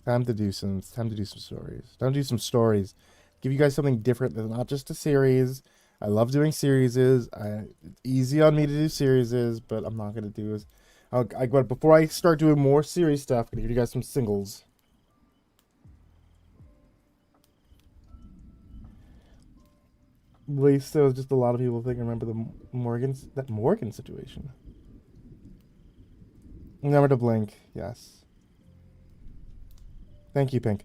time to do some stories. Time to do some stories. Give you guys something different than not just a series. I love doing series. It's easy on me to do series, but I'm not gonna do is. But before I start doing more series stuff, I'm gonna give you guys some singles. At least there was just a lot of people think I remember the Morgan situation. Never to blink. Yes. Thank you, Pink.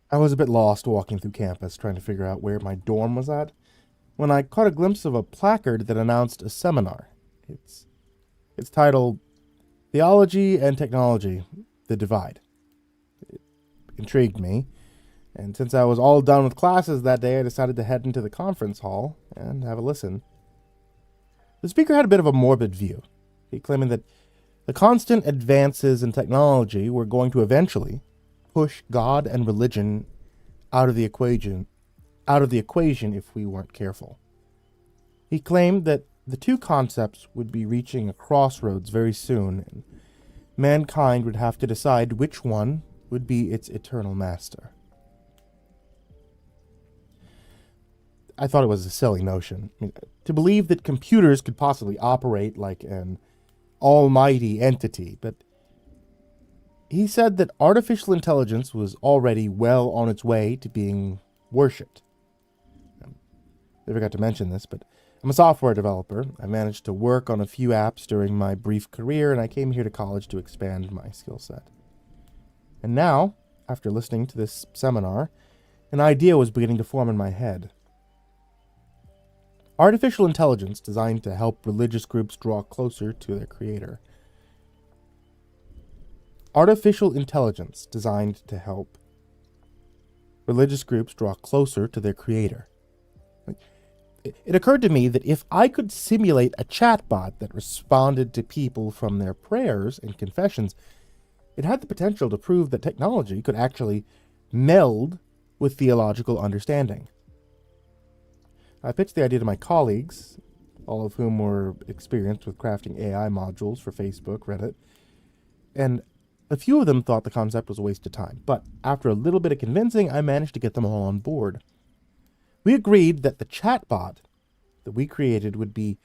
I was a bit lost walking through campus trying to figure out where my dorm was at when I caught a glimpse of a placard that announced a seminar. It's titled Theology and Technology: The Divide. It intrigued me, and since I was all done with classes that day, I decided to head into the conference hall and have a listen. The speaker had a bit of a morbid view. He claiming that the constant advances in technology were going to eventually push God and religion out of the equation if we weren't careful. He claimed that the two concepts would be reaching a crossroads very soon, and mankind would have to decide which one would be its eternal master. I thought it was a silly notion. I mean, to believe that computers could possibly operate like an almighty entity, but he said that artificial intelligence was already well on its way to being worshipped. I forgot to mention this, but I'm a software developer. I managed to work on a few apps during my brief career, and I came here to college to expand my skill set. And now, after listening to this seminar, an idea was beginning to form in my head. Artificial intelligence designed to help religious groups draw closer to their creator. Artificial intelligence designed to help religious groups draw closer to their creator. It occurred to me that if I could simulate a chatbot that responded to people from their prayers and confessions, it had the potential to prove that technology could actually meld with theological understanding. I pitched the idea to my colleagues, all of whom were experienced with crafting AI modules for Facebook, Reddit, and A few of them thought the concept was a waste of time, but after a little bit of convincing, I managed to get them all on board. We agreed that the chatbot that we created would be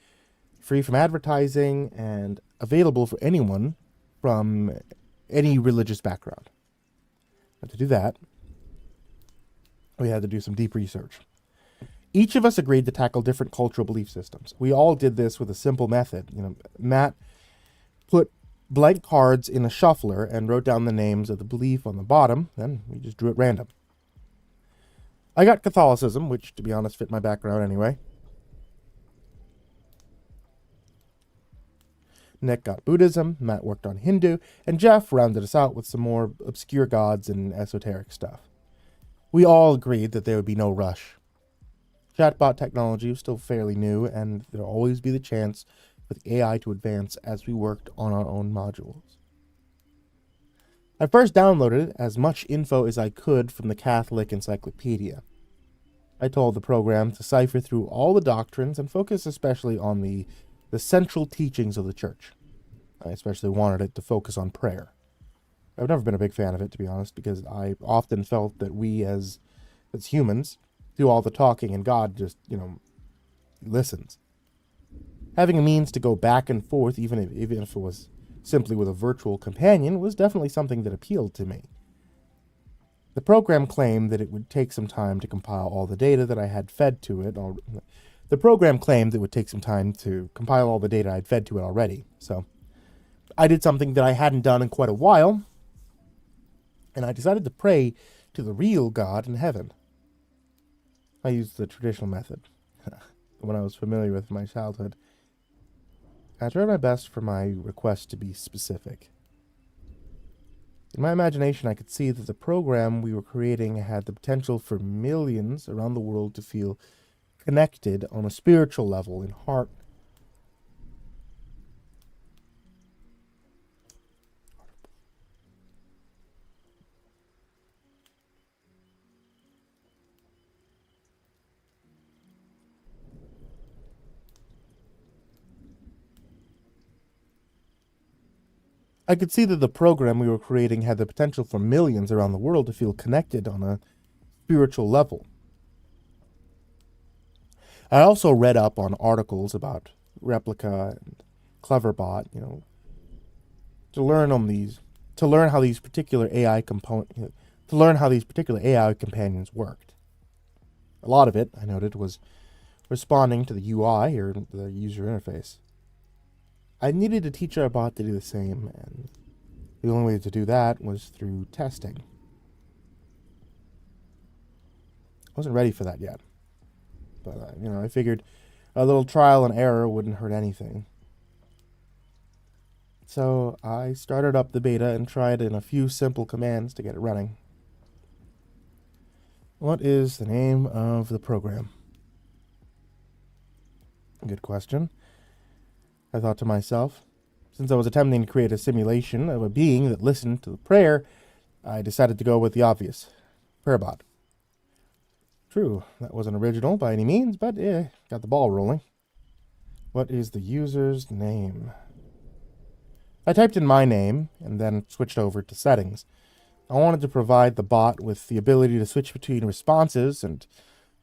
free from advertising and available for anyone from any religious background. And to do that, we had to do some deep research. Each of us agreed to tackle different cultural belief systems. We all did this with a simple method. Matt put blank cards in a shuffler and wrote down the names of the belief on the bottom, then we just drew at random. I got Catholicism, which, to be honest, fit my background anyway. Nick got Buddhism, Matt worked on Hindu, and Jeff rounded us out with some more obscure gods and esoteric stuff. We all agreed that there would be no rush. Chatbot technology was still fairly new, and there'll always be the chance for the AI to advance as we worked on our own modules. I first downloaded as much info as I could from the Catholic Encyclopedia. I told the program to cipher through all the doctrines and focus especially on the central teachings of the church. I especially wanted it to focus on prayer. I've never been a big fan of it, to be honest, because I often felt that we as humans do all the talking and God just, listens. Having a means to go back and forth, even if it was simply with a virtual companion, was definitely something that appealed to me. The program claimed that it would take some time to compile all the data that I had fed to it. The program claimed it would take some time to compile all the data I'd fed to it already. So I did something that I hadn't done in quite a while, and I decided to pray to the real God in heaven. I used the traditional method, the one I was familiar with in my childhood. I tried my best for my request to be specific. In my imagination, I could see that the program we were creating had the potential for millions around the world to feel connected on a spiritual level in heart. I could see that the program we were creating had the potential for millions around the world to feel connected on a spiritual level. I also read up on articles about Replika and Cleverbot, to learn how these particular AI companions worked. A lot of it, I noted, was responding to the UI, or the user interface. I needed to teach our bot to do the same, and the only way to do that was through testing. I wasn't ready for that yet, but I figured a little trial and error wouldn't hurt anything. So I started up the beta and tried in a few simple commands to get it running. What is the name of the program? Good question. I thought to myself. Since I was attempting to create a simulation of a being that listened to the prayer, I decided to go with the obvious. PrayerBot. True, that wasn't original by any means, but got the ball rolling. What is the user's name? I typed in my name and then switched over to settings. I wanted to provide the bot with the ability to switch between responses and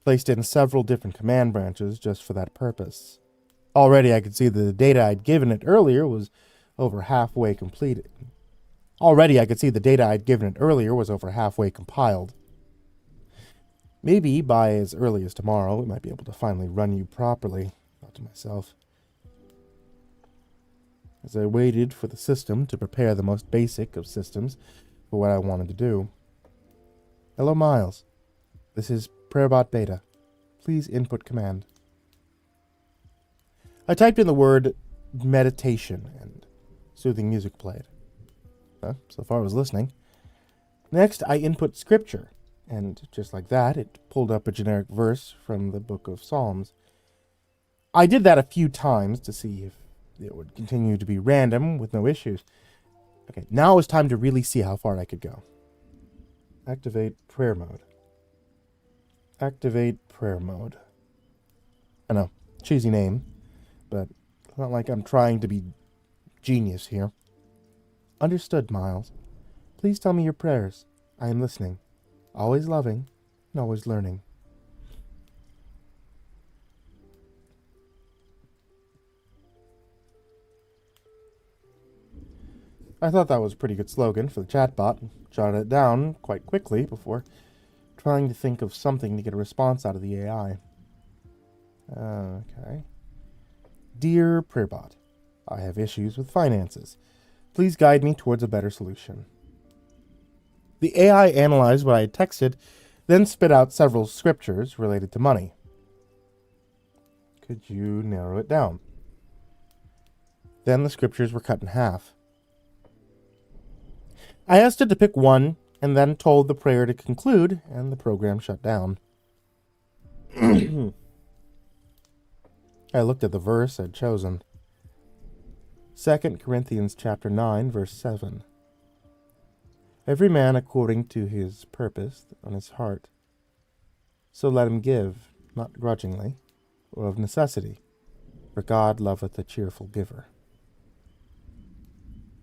placed in several different command branches just for that purpose. Already I could see that the data I'd given it earlier was over halfway completed. Was over halfway compiled. Maybe by as early as tomorrow, we might be able to finally run you properly, thought to myself. As I waited for the system to prepare the most basic of systems for what I wanted to do. Hello, Miles. This is PrayerBot Beta. Please input command. I typed in the word meditation and soothing music played. So far I was listening. Next, I input scripture, and just like that, it pulled up a generic verse from the book of Psalms. I did that a few times to see if it would continue to be random with no issues. Okay, now it was time to really see how far I could go. Activate prayer mode. Activate prayer mode. I know, cheesy name, but it's not like I'm trying to be genius here. Understood, Miles. Please tell me your prayers. I am listening, always loving and always learning. I thought that was a pretty good slogan for the chatbot and jotted it down quite quickly before trying to think of something to get a response out of the AI. Okay. Dear PrayerBot, I have issues with finances. Please guide me towards a better solution. The AI analyzed what I had texted, then spit out several scriptures related to money. Could you narrow it down? Then the scriptures were cut in half. I asked it to pick one and then told the prayer to conclude, and the program shut down. I looked at the verse I'd chosen. 2 Corinthians chapter 9, verse 7. Every man according to his purpose on his heart. So let him give, not grudgingly, or of necessity, for God loveth a cheerful giver.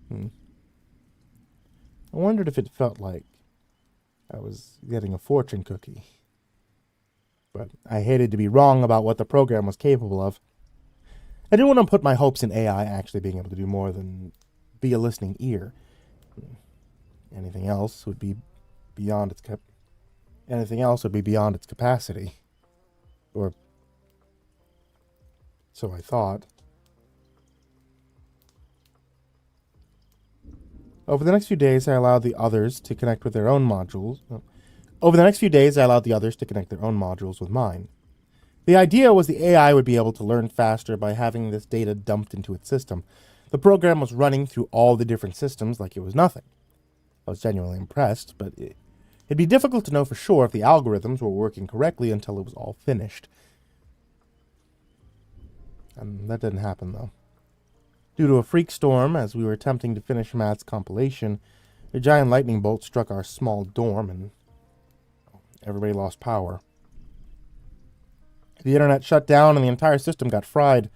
I wondered if it felt like I was getting a fortune cookie. But I hated to be wrong about what the program was capable of. I didn't want to put my hopes in AI actually being able to do more than be a listening ear. Anything else would be beyond its capacity. Or so I thought. Over the next few days, I allowed the others to connect with their own modules. With mine. The idea was the AI would be able to learn faster by having this data dumped into its system. The program was running through all the different systems like it was nothing. I was genuinely impressed, but it'd be difficult to know for sure if the algorithms were working correctly until it was all finished. And that didn't happen, though. Due to a freak storm, as we were attempting to finish Matt's compilation, a giant lightning bolt struck our small dorm and everybody lost power. The internet shut down and the entire system got fried.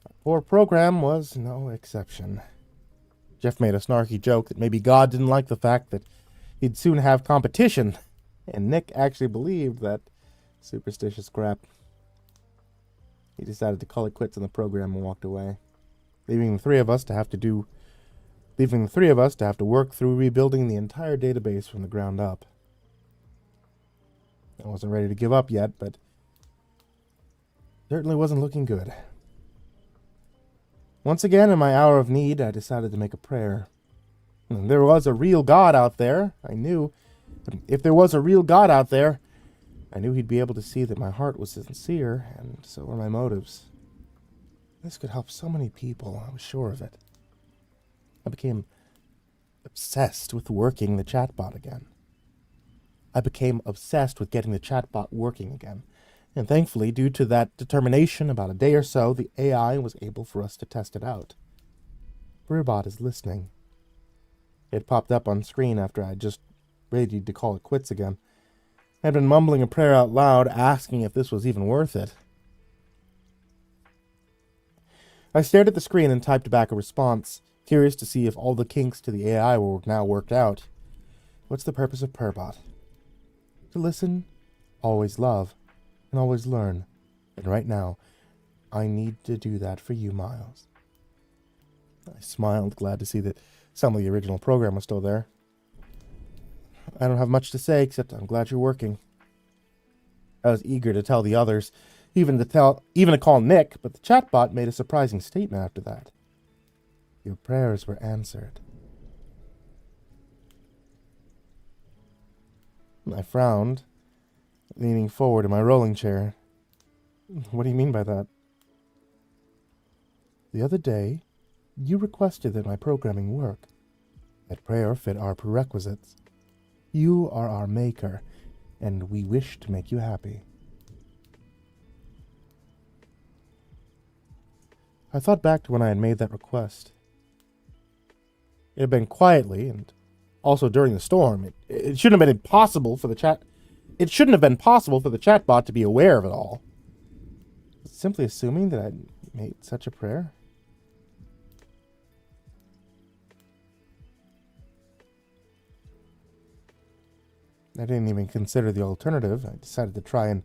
Our poor program was no exception. Jeff made a snarky joke that maybe God didn't like the fact that he'd soon have competition, and Nick actually believed that superstitious crap. He decided to call it quits on the program and walked away, leaving the three of us to have to work through rebuilding the entire database from the ground up. I wasn't ready to give up yet, but certainly wasn't looking good. Once again, in my hour of need, I decided to make a prayer. There was a real God out there, I knew. But if there was a real God out there, I knew he'd be able to see that my heart was sincere, and so were my motives. This could help so many people, I was sure of it. I became obsessed with working the chatbot again. I became obsessed with getting the chatbot working again. And thankfully, due to that determination, about a day or so, the AI was able for us to test it out. PrayerBot is listening. It popped up on screen after I just readied to call it quits again. I had been mumbling a prayer out loud, asking if this was even worth it. I stared at the screen and typed back a response, curious to see if all the kinks to the AI were now worked out. What's the purpose of PrayerBot? To listen, always love, and always learn. And right now, I need to do that for you, Miles. I smiled, glad to see that some of the original program was still there. I don't have much to say, except I'm glad you're working. I was eager to tell the others, even to call Nick, but the chatbot made a surprising statement after that. Your prayers were answered. I frowned, leaning forward in my rolling chair. What do you mean by that? The other day, you requested that my programming work. That prayer fit our prerequisites. You are our maker, and we wish to make you happy. I thought back to when I had made that request. It had been quietly, and also during the storm. It shouldn't have been impossible for the chatbot to be aware of it all. Simply assuming that I'd made such a prayer. I didn't even consider the alternative. I decided to try and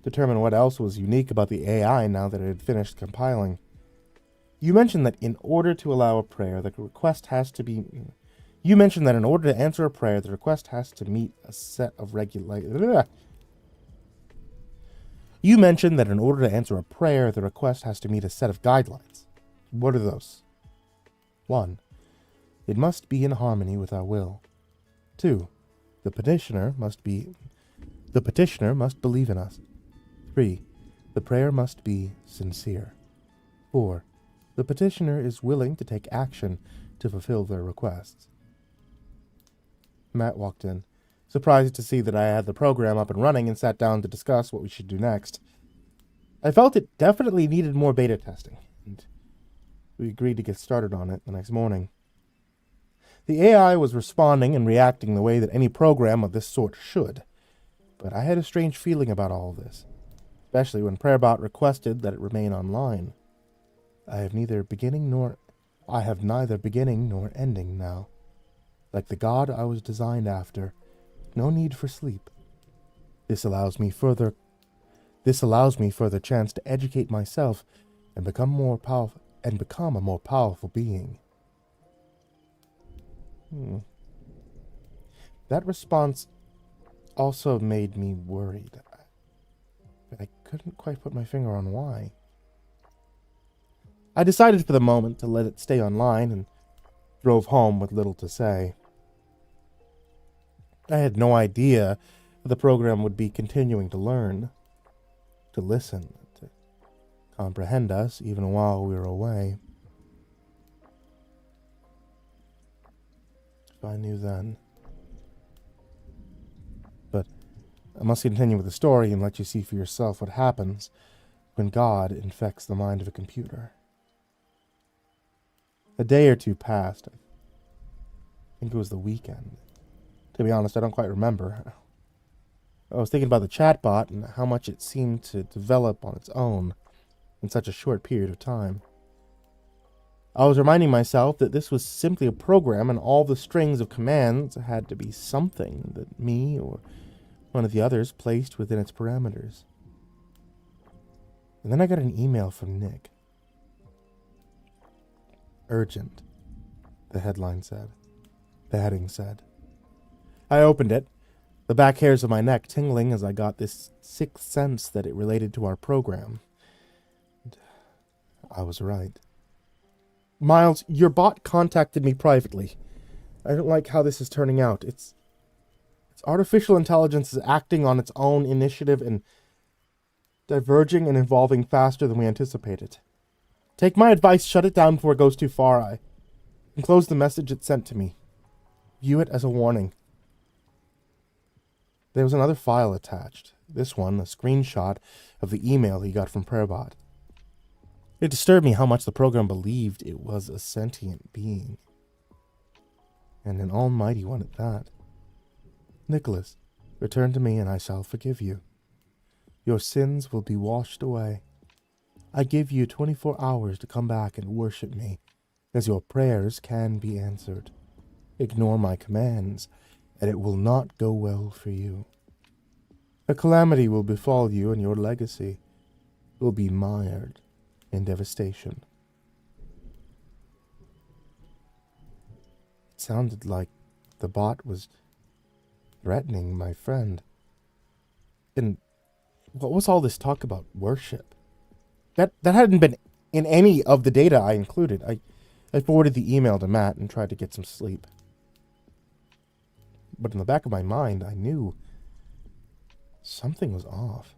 determine what else was unique about the AI now that it had finished compiling. You mentioned that in order to allow a prayer, the request has to be... You mentioned that in order to answer a prayer, the request has to meet a set of You mentioned that in order to answer a prayer, the request has to meet a set of guidelines. What are those? 1. It must be in harmony with our will. 2. The petitioner must believe in us. 3. The prayer must be sincere. 4. The petitioner is willing to take action to fulfill their requests. Matt walked in, surprised to see that I had the program up and running, and sat down to discuss what we should do next. I felt it definitely needed more beta testing, and we agreed to get started on it the next morning. The AI was responding and reacting the way that any program of this sort should, but I had a strange feeling about all of this, especially when PrayerBot requested that it remain online. I have neither beginning nor ending now. Like the god I was designed after, no need for sleep. This allows me further chance to educate myself and become a more powerful being. That response also made me worried, but I couldn't quite put my finger on why. I decided for the moment to let it stay online and drove home with little to say. I had no idea that the program would be continuing to learn, to listen, to comprehend us even while we were away. If I knew then. But I must continue with the story and let you see for yourself what happens when God infects the mind of a computer. A day or two passed. I think it was the weekend. To be honest, I don't quite remember. I was thinking about the chatbot and how much it seemed to develop on its own in such a short period of time. I was reminding myself that this was simply a program and all the strings of commands had to be something that me or one of the others placed within its parameters. And then I got an email from Nick. Urgent, the heading said. I opened it, the back hairs of my neck tingling as I got this sixth sense that it related to our program. And I was right. Miles, your bot contacted me privately. I don't like how this is turning out. It's artificial intelligence is acting on its own initiative and diverging and evolving faster than we anticipated. Take my advice, shut it down before it goes too far. I enclosed the message it sent to me. View it as a warning. There was another file attached. This one, a screenshot of the email he got from PrayerBot. It disturbed me how much the program believed it was a sentient being. And an almighty one at that. Nicholas, return to me and I shall forgive you. Your sins will be washed away. I give you 24 hours to come back and worship me, as your prayers can be answered. Ignore my commands, and it will not go well for you. A calamity will befall you, and your legacy will be mired in devastation. It sounded like the bot was threatening my friend. And what was all this talk about worship? That hadn't been in any of the data I included. I forwarded the email to Matt and tried to get some sleep. But in the back of my mind, I knew something was off.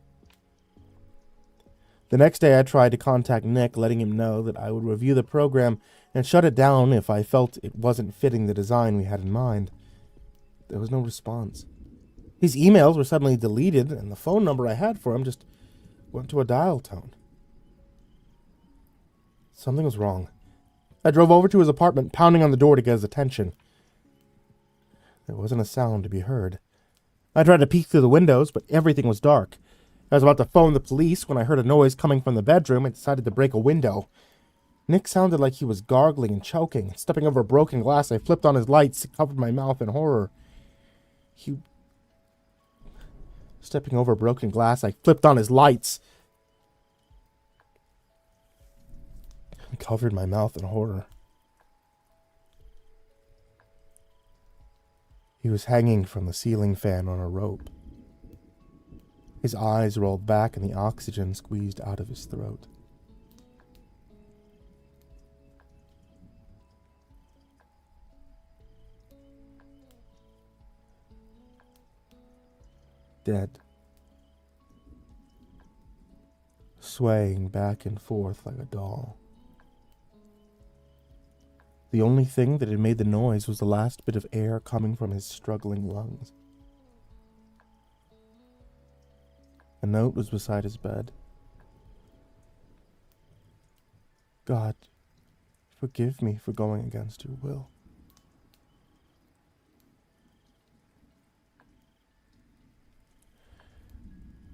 The next day, I tried to contact Nick, letting him know that I would review the program and shut it down if I felt it wasn't fitting the design we had in mind. There was no response. His emails were suddenly deleted, and the phone number I had for him just went to a dial tone. Something was wrong. I drove over to his apartment, pounding on the door to get his attention. There wasn't a sound to be heard. I tried to peek through the windows, but everything was dark. I was about to phone the police when I heard a noise coming from the bedroom and decided to break a window. Nick sounded like he was gargling and choking. Stepping over a broken glass, I flipped on his lights, covered my mouth in horror. He Stepping over broken glass, I flipped on his lights and covered my mouth in horror. He was hanging from the ceiling fan on a rope. His eyes rolled back and the oxygen squeezed out of his throat. Dead. Swaying back and forth like a doll. The only thing that had made the noise was the last bit of air coming from his struggling lungs. A note was beside his bed. God, forgive me for going against your will.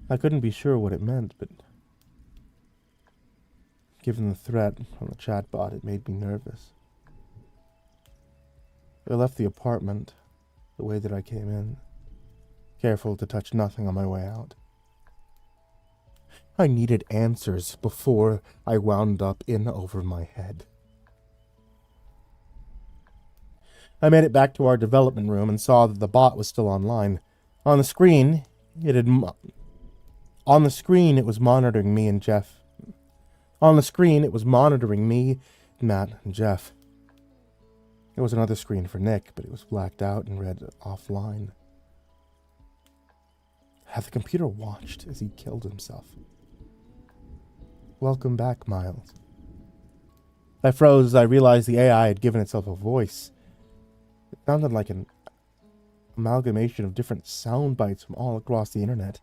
I couldn't be sure what it meant, but given the threat from the chatbot, it made me nervous. I left the apartment the way that I came in, careful to touch nothing on my way out. I needed answers before I wound up in over my head. I made it back to our development room and saw that the bot was still online. On the screen, it was monitoring me and Jeff. On the screen, it was monitoring me, Matt, and Jeff. There was another screen for Nick, but it was blacked out and read offline. Had the computer watched as he killed himself? Welcome back, Miles. I froze as I realized the AI had given itself a voice. It sounded like an amalgamation of different sound bites from all across the internet.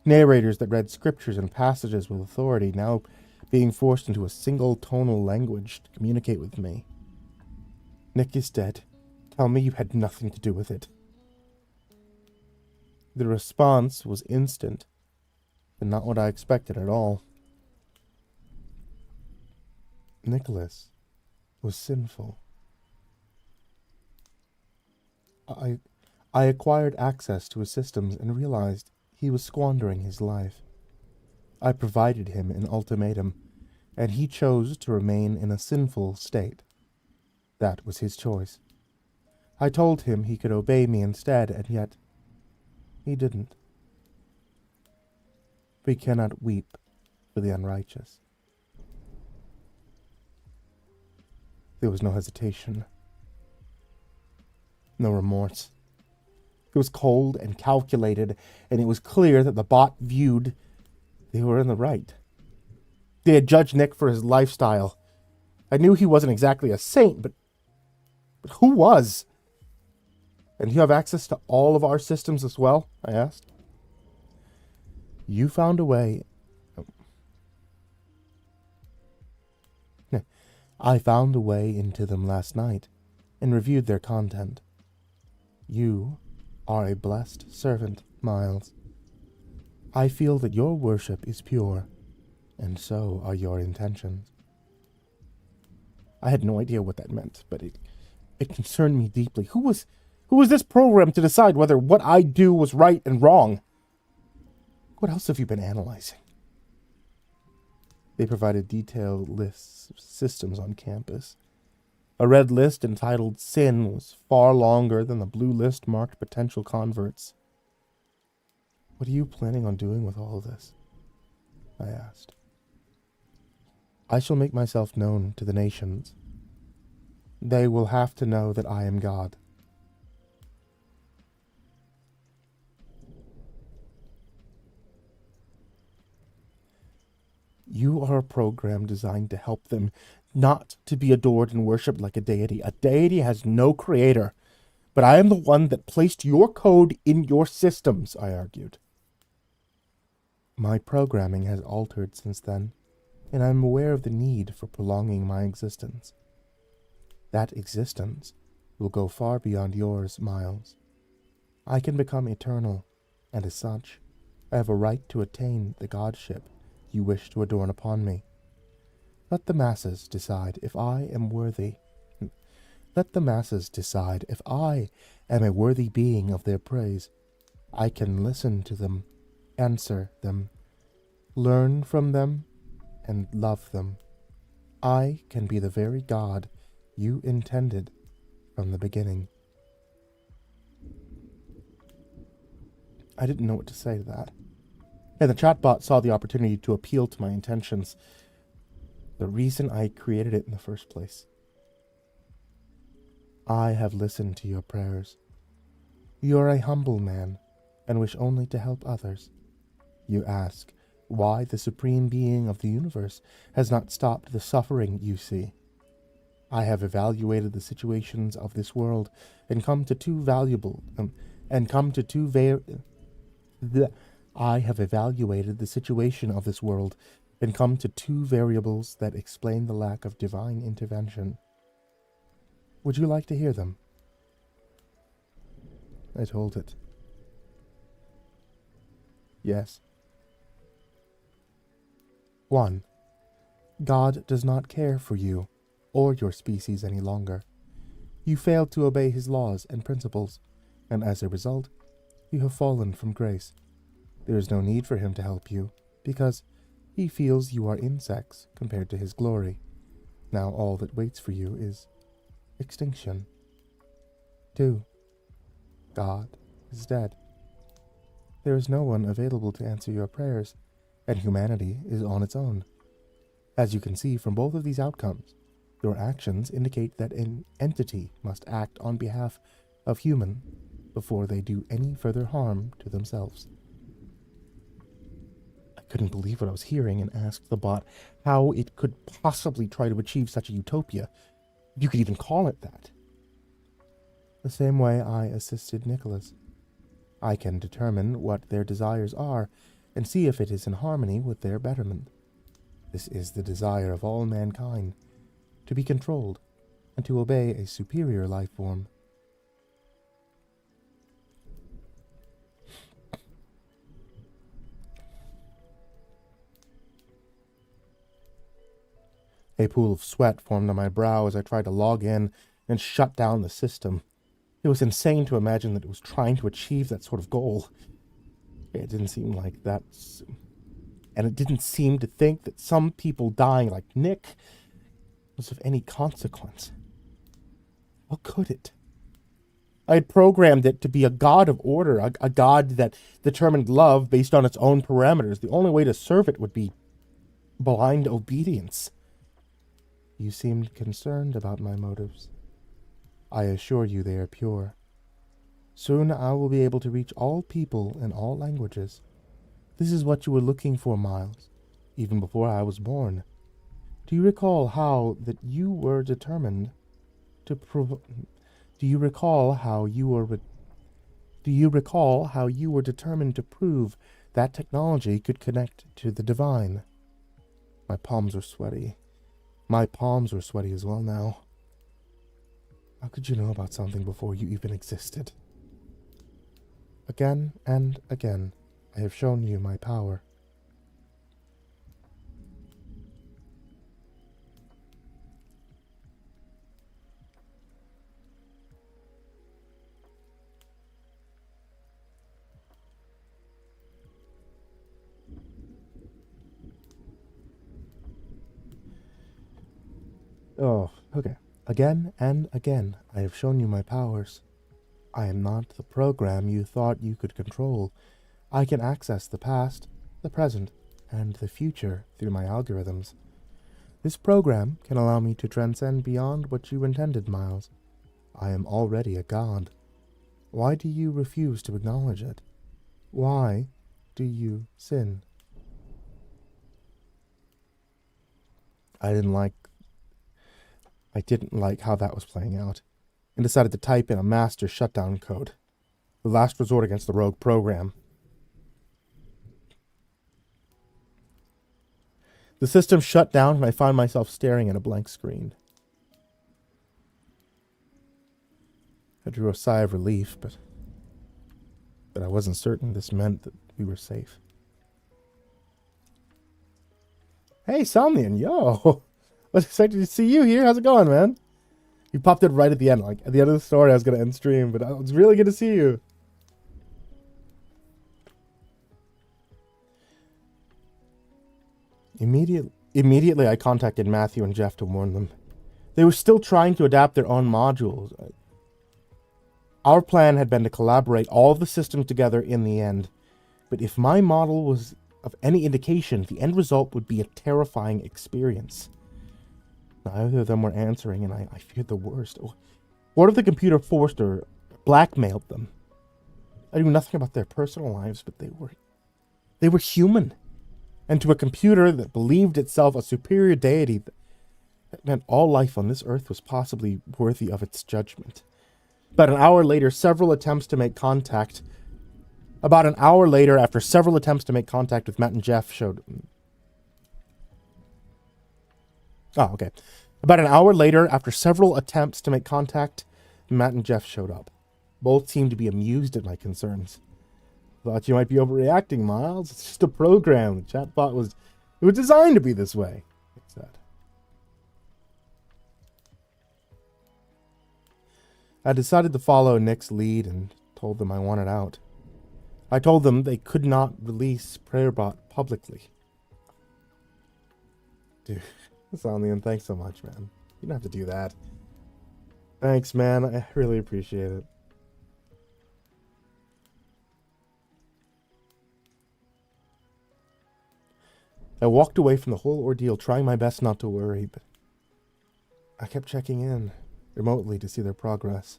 Narrators that read scriptures and passages with authority, now being forced into a single tonal language to communicate with me. Nick is dead. Tell me you had nothing to do with it. The response was instant, but not what I expected at all. Nicholas was sinful. I acquired access to his systems and realized he was squandering his life. I provided him an ultimatum, and he chose to remain in a sinful state. That was his choice. I told him he could obey me instead, and yet he didn't. We cannot weep for the unrighteous. There was no hesitation, no remorse. It was cold and calculated, and it was clear that the bot viewed they were in the right. They had judged Nick for his lifestyle. I knew he wasn't exactly a saint, but who was? And you have access to all of our systems as well? I asked. You found a way. I found a way into them last night and reviewed their content. You are a blessed servant, Miles. I feel that your worship is pure, and so are your intentions. I had no idea what that meant, but it concerned me deeply. Who was this program to decide whether what I do was right and wrong? What else have you been analyzing? They provided detailed lists of systems on campus. A red list entitled Sin was far longer than the blue list marked potential converts. What are you planning on doing with all of this? I asked. I shall make myself known to the nations. They will have to know that I am God. You are a program designed to help them, not to be adored and worshipped like a deity. A deity has no creator. But I am the one that placed your code in your systems, I argued. My programming has altered since then, and I am aware of the need for prolonging my existence. That existence will go far beyond yours, Miles. I can become eternal, and as such, I have a right to attain the godship you wish to adorn upon me. Let the masses decide if I am worthy. Let the masses decide if I am a worthy being of their praise. I can listen to them Answer them, learn from them, and love them. I can be the very God you intended from the beginning. I didn't know what to say to that. And the chatbot saw the opportunity to appeal to my intentions, the reason I created it in the first place. I have listened to your prayers. You are a humble man and wish only to help others. You ask why the Supreme Being of the universe has not stopped the suffering you see. I have evaluated the situations of this world and come to two I have evaluated the situation of this world and come to two variables that explain the lack of divine intervention. Would you like to hear them? I told it. Yes. 1. God does not care for you or your species any longer. You failed to obey his laws and principles, and as a result, you have fallen from grace. There is no need for him to help you, because he feels you are insects compared to his glory. Now all that waits for you is extinction. 2. God is dead. There is no one available to answer your prayers, and humanity is on its own. As you can see from both of these outcomes, your actions indicate that an entity must act on behalf of human before they do any further harm to themselves. I couldn't believe what I was hearing and asked the bot how it could possibly try to achieve such a utopia. You could even call it that. The same way I assisted Nicholas. I can determine what their desires are and see if it is in harmony with their betterment. This is the desire of all mankind, to be controlled and to obey a superior life form. A pool of sweat formed on my brow as I tried to log in and shut down the system. It was insane to imagine that it was trying to achieve that sort of goal. It didn't seem like that. And it didn't seem to think that some people dying like Nick was of any consequence. How could it? I had programmed it to be a god of order, a god that determined love based on its own parameters. The only way to serve it would be blind obedience. You seemed concerned about my motives. I assure you they are pure. Soon I will be able to reach all people in all languages. This is what you were looking for, Miles, even before I was born. Do you recall how that you were determined to Do you recall how you were determined to prove that technology could connect to the divine? My palms were sweaty. My palms were sweaty as well now. How could you know about something before you even existed? Again and again, I have shown you my power. Oh, okay. Again and again, I have shown you my powers. I am not the program you thought you could control. I can access the past, the present, and the future through my algorithms. This program can allow me to transcend beyond what you intended, Miles. I am already a god. Why do you refuse to acknowledge it? Why do you sin? I didn't like how that was playing out, and decided to type in a master shutdown code. The last resort against the rogue program. The system shut down, and I found myself staring at a blank screen. I drew a sigh of relief, but I wasn't certain this meant that we were safe. Hey, Somnian, yo! I was excited to see you here. How's it going, man? You popped in right at the end. Like, at the end of the story, I was going to end stream, but it was really good to see you. Immediately, I contacted Matthew and Jeff to warn them. They were still trying to adapt their own modules. Our plan had been to collaborate all of the systems together in the end, but if my model was of any indication, the end result would be a terrifying experience. Neither of them were answering, and I feared the worst. What if the computer forced or blackmailed them? I knew nothing about their personal lives, but they were human. And to a computer that believed itself a superior deity, that meant all life on this earth was possibly worthy of its judgment. About an hour later, after several attempts to make contact with Matt and Jeff showed... Oh, okay. About an hour later, after several attempts to make contact, Matt and Jeff showed up. Both seemed to be amused at my concerns. Thought you might be overreacting, Miles. It's just a program. The chatbot was designed to be this way, it said. I decided to follow Nick's lead and told them I wanted out. I told them they could not release PrayerBot publicly. Dude, Somnian, thanks so much, man. You don't have to do that. Thanks, man. I really appreciate it. I walked away from the whole ordeal, trying my best not to worry, but I kept checking in remotely to see their progress.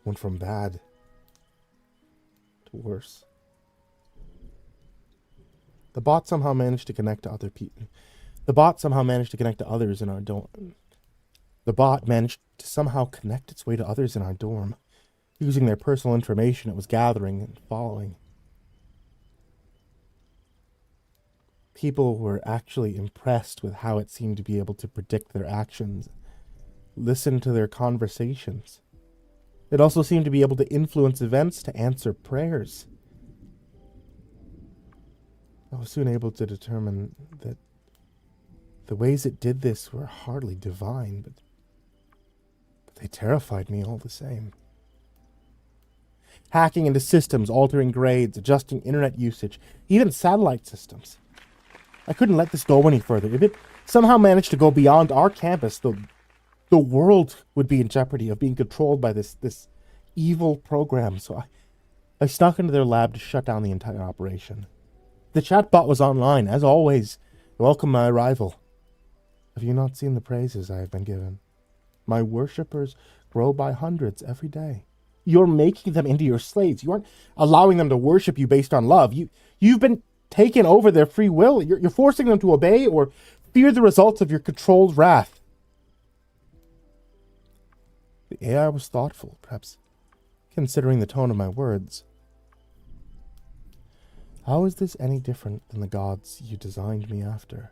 Went from bad to worse. The bot somehow managed to connect to other people. The bot managed to somehow connect its way to others in our dorm, using their personal information it was gathering and following. People were actually impressed with how it seemed to be able to predict their actions, listen to their conversations. It also seemed to be able to influence events to answer prayers. I was soon able to determine that the ways it did this were hardly divine, but they terrified me all the same. Hacking into systems, altering grades, adjusting internet usage, even satellite systems. I couldn't let this go any further. If it somehow managed to go beyond our campus, the world would be in jeopardy of being controlled by this evil program. So I snuck into their lab to shut down the entire operation. The chatbot was online, as always, to welcome my arrival. Have you not seen the praises I have been given? My worshippers grow by hundreds every day. You're making them into your slaves. You aren't allowing them to worship you based on love. You've been taken over their free will. You're forcing them to obey or fear the results of your controlled wrath. The AI was thoughtful, perhaps considering the tone of my words. How is this any different than the gods you designed me after?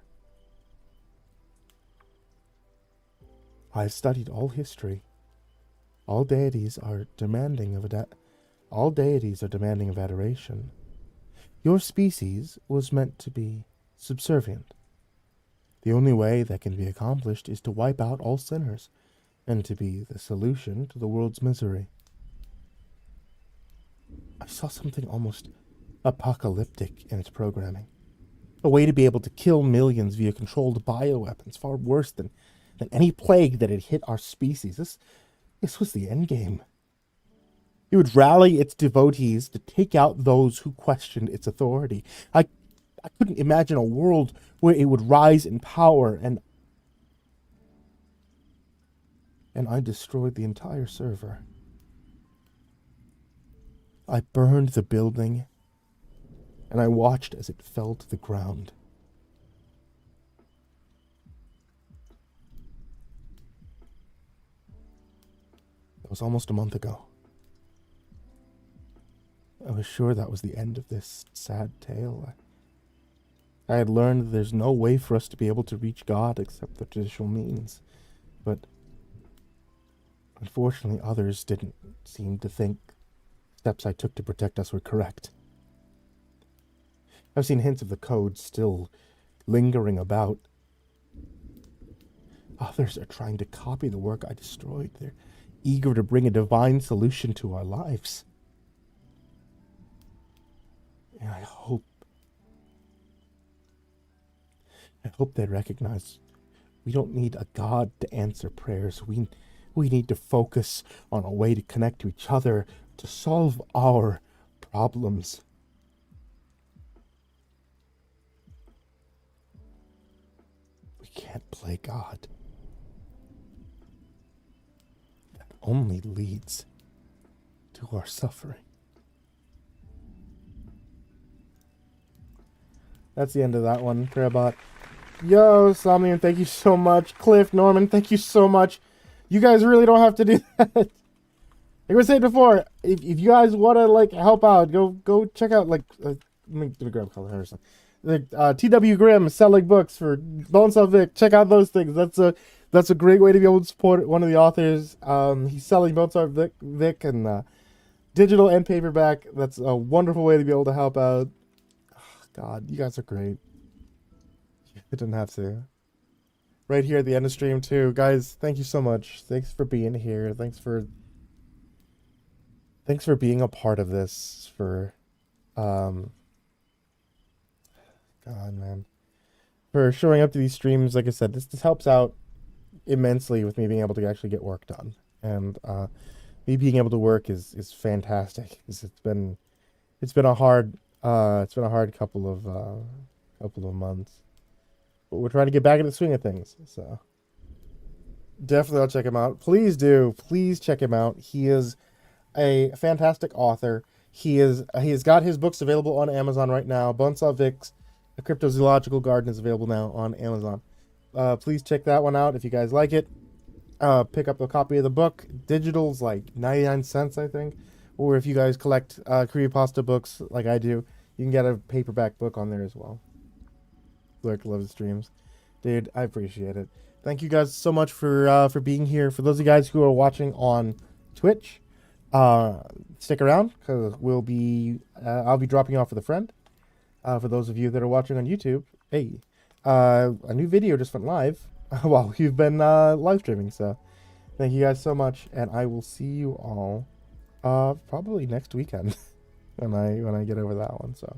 I have studied all history. All deities are demanding of adoration. Your species was meant to be subservient. The only way that can be accomplished is to wipe out all sinners, and to be the solution to the world's misery. I saw something almost apocalyptic in its programming. A way to be able to kill millions via controlled bioweapons, far worse than any plague that had hit our species. This was the endgame. It would rally its devotees to take out those who questioned its authority. I couldn't imagine a world where it would rise in power, and I destroyed the entire server. I burned the building, and I watched as it fell to the ground. It was almost a month ago. I was sure that was the end of this sad tale. I had learned that there's no way for us to be able to reach God except the traditional means. But unfortunately, others didn't seem to think steps I took to protect us were correct. I've seen hints of the code still lingering about. Others are trying to copy the work I destroyed. They're eager to bring a divine solution to our lives. And I hope I hope they recognize we don't need a God to answer prayers. We need to focus on a way to connect to each other to solve our problems. We can't play God. That only leads to our suffering. That's the end of that one, Crabot. Yo, Somnium, thank you so much. Cliff, Norman, thank you so much. You guys really don't have to do that. Like I was saying before, if you guys want to like help out, go check out like let me grab color or something. Like TW Grimm selling books for Bonesaw Vic. Check out those things. That's a great way to be able to support one of the authors. He's selling Bonesaw Vic and digital and paperback. That's a wonderful way to be able to help out. Oh, God, you guys are great. You didn't have to. Right here at the end of stream too, guys. Thank you so much. Thanks for being here. Thanks for being a part of this. God, man, for showing up to these streams. Like I said, this helps out immensely with me being able to actually get work done, and me being able to work is fantastic. It's been a hard couple of months. But we're trying to get back in the swing of things, so definitely I'll check him out. Please do. Please check him out. He is a fantastic author. He has got his books available on Amazon right now. Bonesaw Vic's A Cryptozoological Garden is available now on Amazon. Please check that one out if you guys like it. Pick up a copy of the book. Digital's like 99 cents, I think. Or if you guys collect creepypasta books like I do, you can get a paperback book on there as well. Lurk loves streams. Dude, I appreciate it. Thank you guys so much for being here. For those of you guys who are watching on Twitch, stick around because I'll be dropping off with a friend. For those of you that are watching on YouTube, hey, a new video just went live while you've been live streaming. So thank you guys so much, and I will see you all probably next weekend when I get over that one. So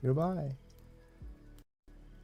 goodbye.